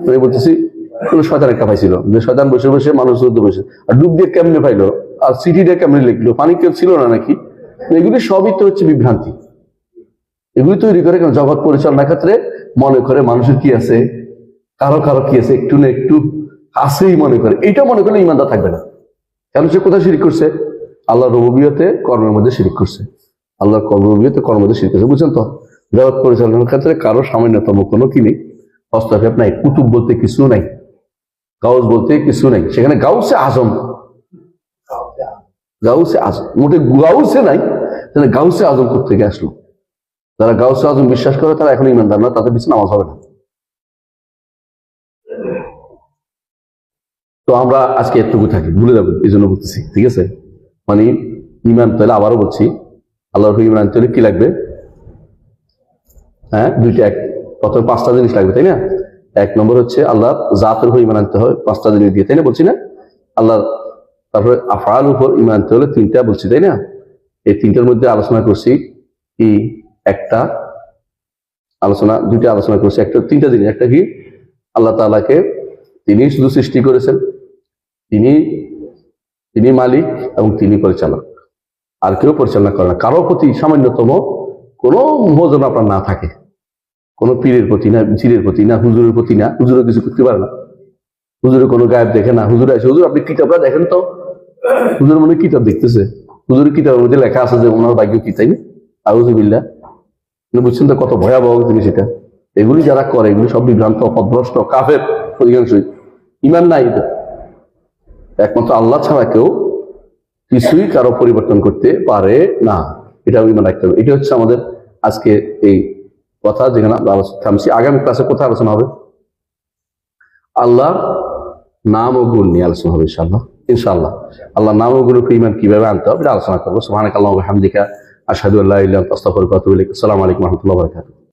আমি বলতেছি কোন শয়তান একটা পাইছিল, যে শয়তান বসে বসে মানুষ যুদ্ধ বসে। আর ডুব দিয়ে কেমনে পাইলো, আর চিঠিটা কেমনে লিখলো, পানি কেউ ছিল না নাকি? এগুলি সবই তো হচ্ছে বিভ্রান্তি। এগুলি তৈরি করে কেন? জগৎ পরিচালনার ক্ষেত্রে মনে করে মানুষের কি আছে, কারো কারো কি আছে, একটু না একটু আছেই মনে করে। এটা মনে করলে ইমানদার থাকবে না। কারণ সে কোথায় শিরক করছে? আল্লাহর রুবুবিয়তে কর্মের মধ্যে শিরক করছে, আল্লাহর রুবুবিয়তে কর্মের মধ্যে শিরক করছে, বুঝছেন তো? জগৎ পরিচালনার ক্ষেত্রে কারো সামান্যতম কোনো কি নেই, হস্তক্ষেপ নাই। কুতুব বলতে কিছু নাই, গাউস বলতে কিছু নাই। সেখানে গাউসে আজম, গাউসে আজম, মোটে গাউসে নাই, সেখানে গাউসে আজম কোথেকে আসলো? যারা গাউসে আজম বিশ্বাস করে তারা এখন ইমানদার না, তাদের পিছনে নামাজ হবে না। তো আমরা আজকে এতটুকু থাকি, ভুলে যাবো, এই জন্য বলতেছি, ঠিক আছে? মানে ইমান তাহলে আবারও বলছি, আল্লাহর ইমান আনতে হলে কি লাগবে? হ্যাঁ, দুইটা, এক প্রথমে 5টা জিনিস লাগবে, তাই না? 1 নম্বর হচ্ছে আল্লাহ জাতের উপর ইমান আনতে হয় 5টা জিনিস দিয়ে, তাই না? বলছি না আল্লাহ। তারপরে আফআল উপর ইমান আনতে হলে 3টা বলছি, তাই না? এই 3টার মধ্যে আলোচনা করছি কি একটা আলোচনা, দুইটা আলোচনা করেছে, একটা তিনটা জিনিস। একটা কি আল্লাহ তাআলাকে তিনি শুধু সৃষ্টি করেছেন, তিনি তিনি মালিক এবং তিনি পরিচালক, আর কেউ পরিচালনা করে না। কারো প্রতি সামান্যতম কোনো মোহ যেন আপনার না থাকে, কোনো পীরের প্রতি না, জিরের প্রতি না, হুজুরের প্রতি না। হুজুরও কিছু করতে পারে না, হুজুরের কোনো গায়েব দেখে না। হুজুর আছে, হুজুর আপনি কিতাবটা দেখেন তো, হুজুর মনে কিতাব দেখতেছে, হুজুরের কিতাবের মধ্যে লেখা আছে যে ওনার ভাগ্য কি, তাই না? আউযুবিল্লাহ। বুঝছেন তো কত ভয়াবহ জিনিস এটা। এগুলি যারা করে এগুলি সব বিভ্রান্ত, পথভ্রষ্ট, কাফের অধিকাংশই, ইমান নাই। একমাত্র আল্লাহ ছাড়া কেউ কিছুই কারো পরিবর্তন করতে পারে না, এটাও ইমান রাখতে হবে। এটা হচ্ছে আমাদের আজকে এই কথা, যেখানে আমরা থামছি। আগামী ক্লাসে কোথায় আলোচনা হবে? আল্লাহর নাম ও গুণ নিয়ে আলোচনা হবে ইনশাআল্লাহ। ইনশাআল্লাহ আল্লাহ নাম ও গুণ ঈমান কিভাবে আনতে হবে এটা আলোচনা করবো। সুবহানাকাল্লাহু ওয়া বিহামদিকা আশহাদু আল্লা ইলাহা ইল্লা আনতা আস্তাগফিরুকা ওয়া আতুবু ইলাইক। আসসালামু আলাইকুম ওয়া রাহমাতুল্লাহি ওয়া বারাকাতুহু।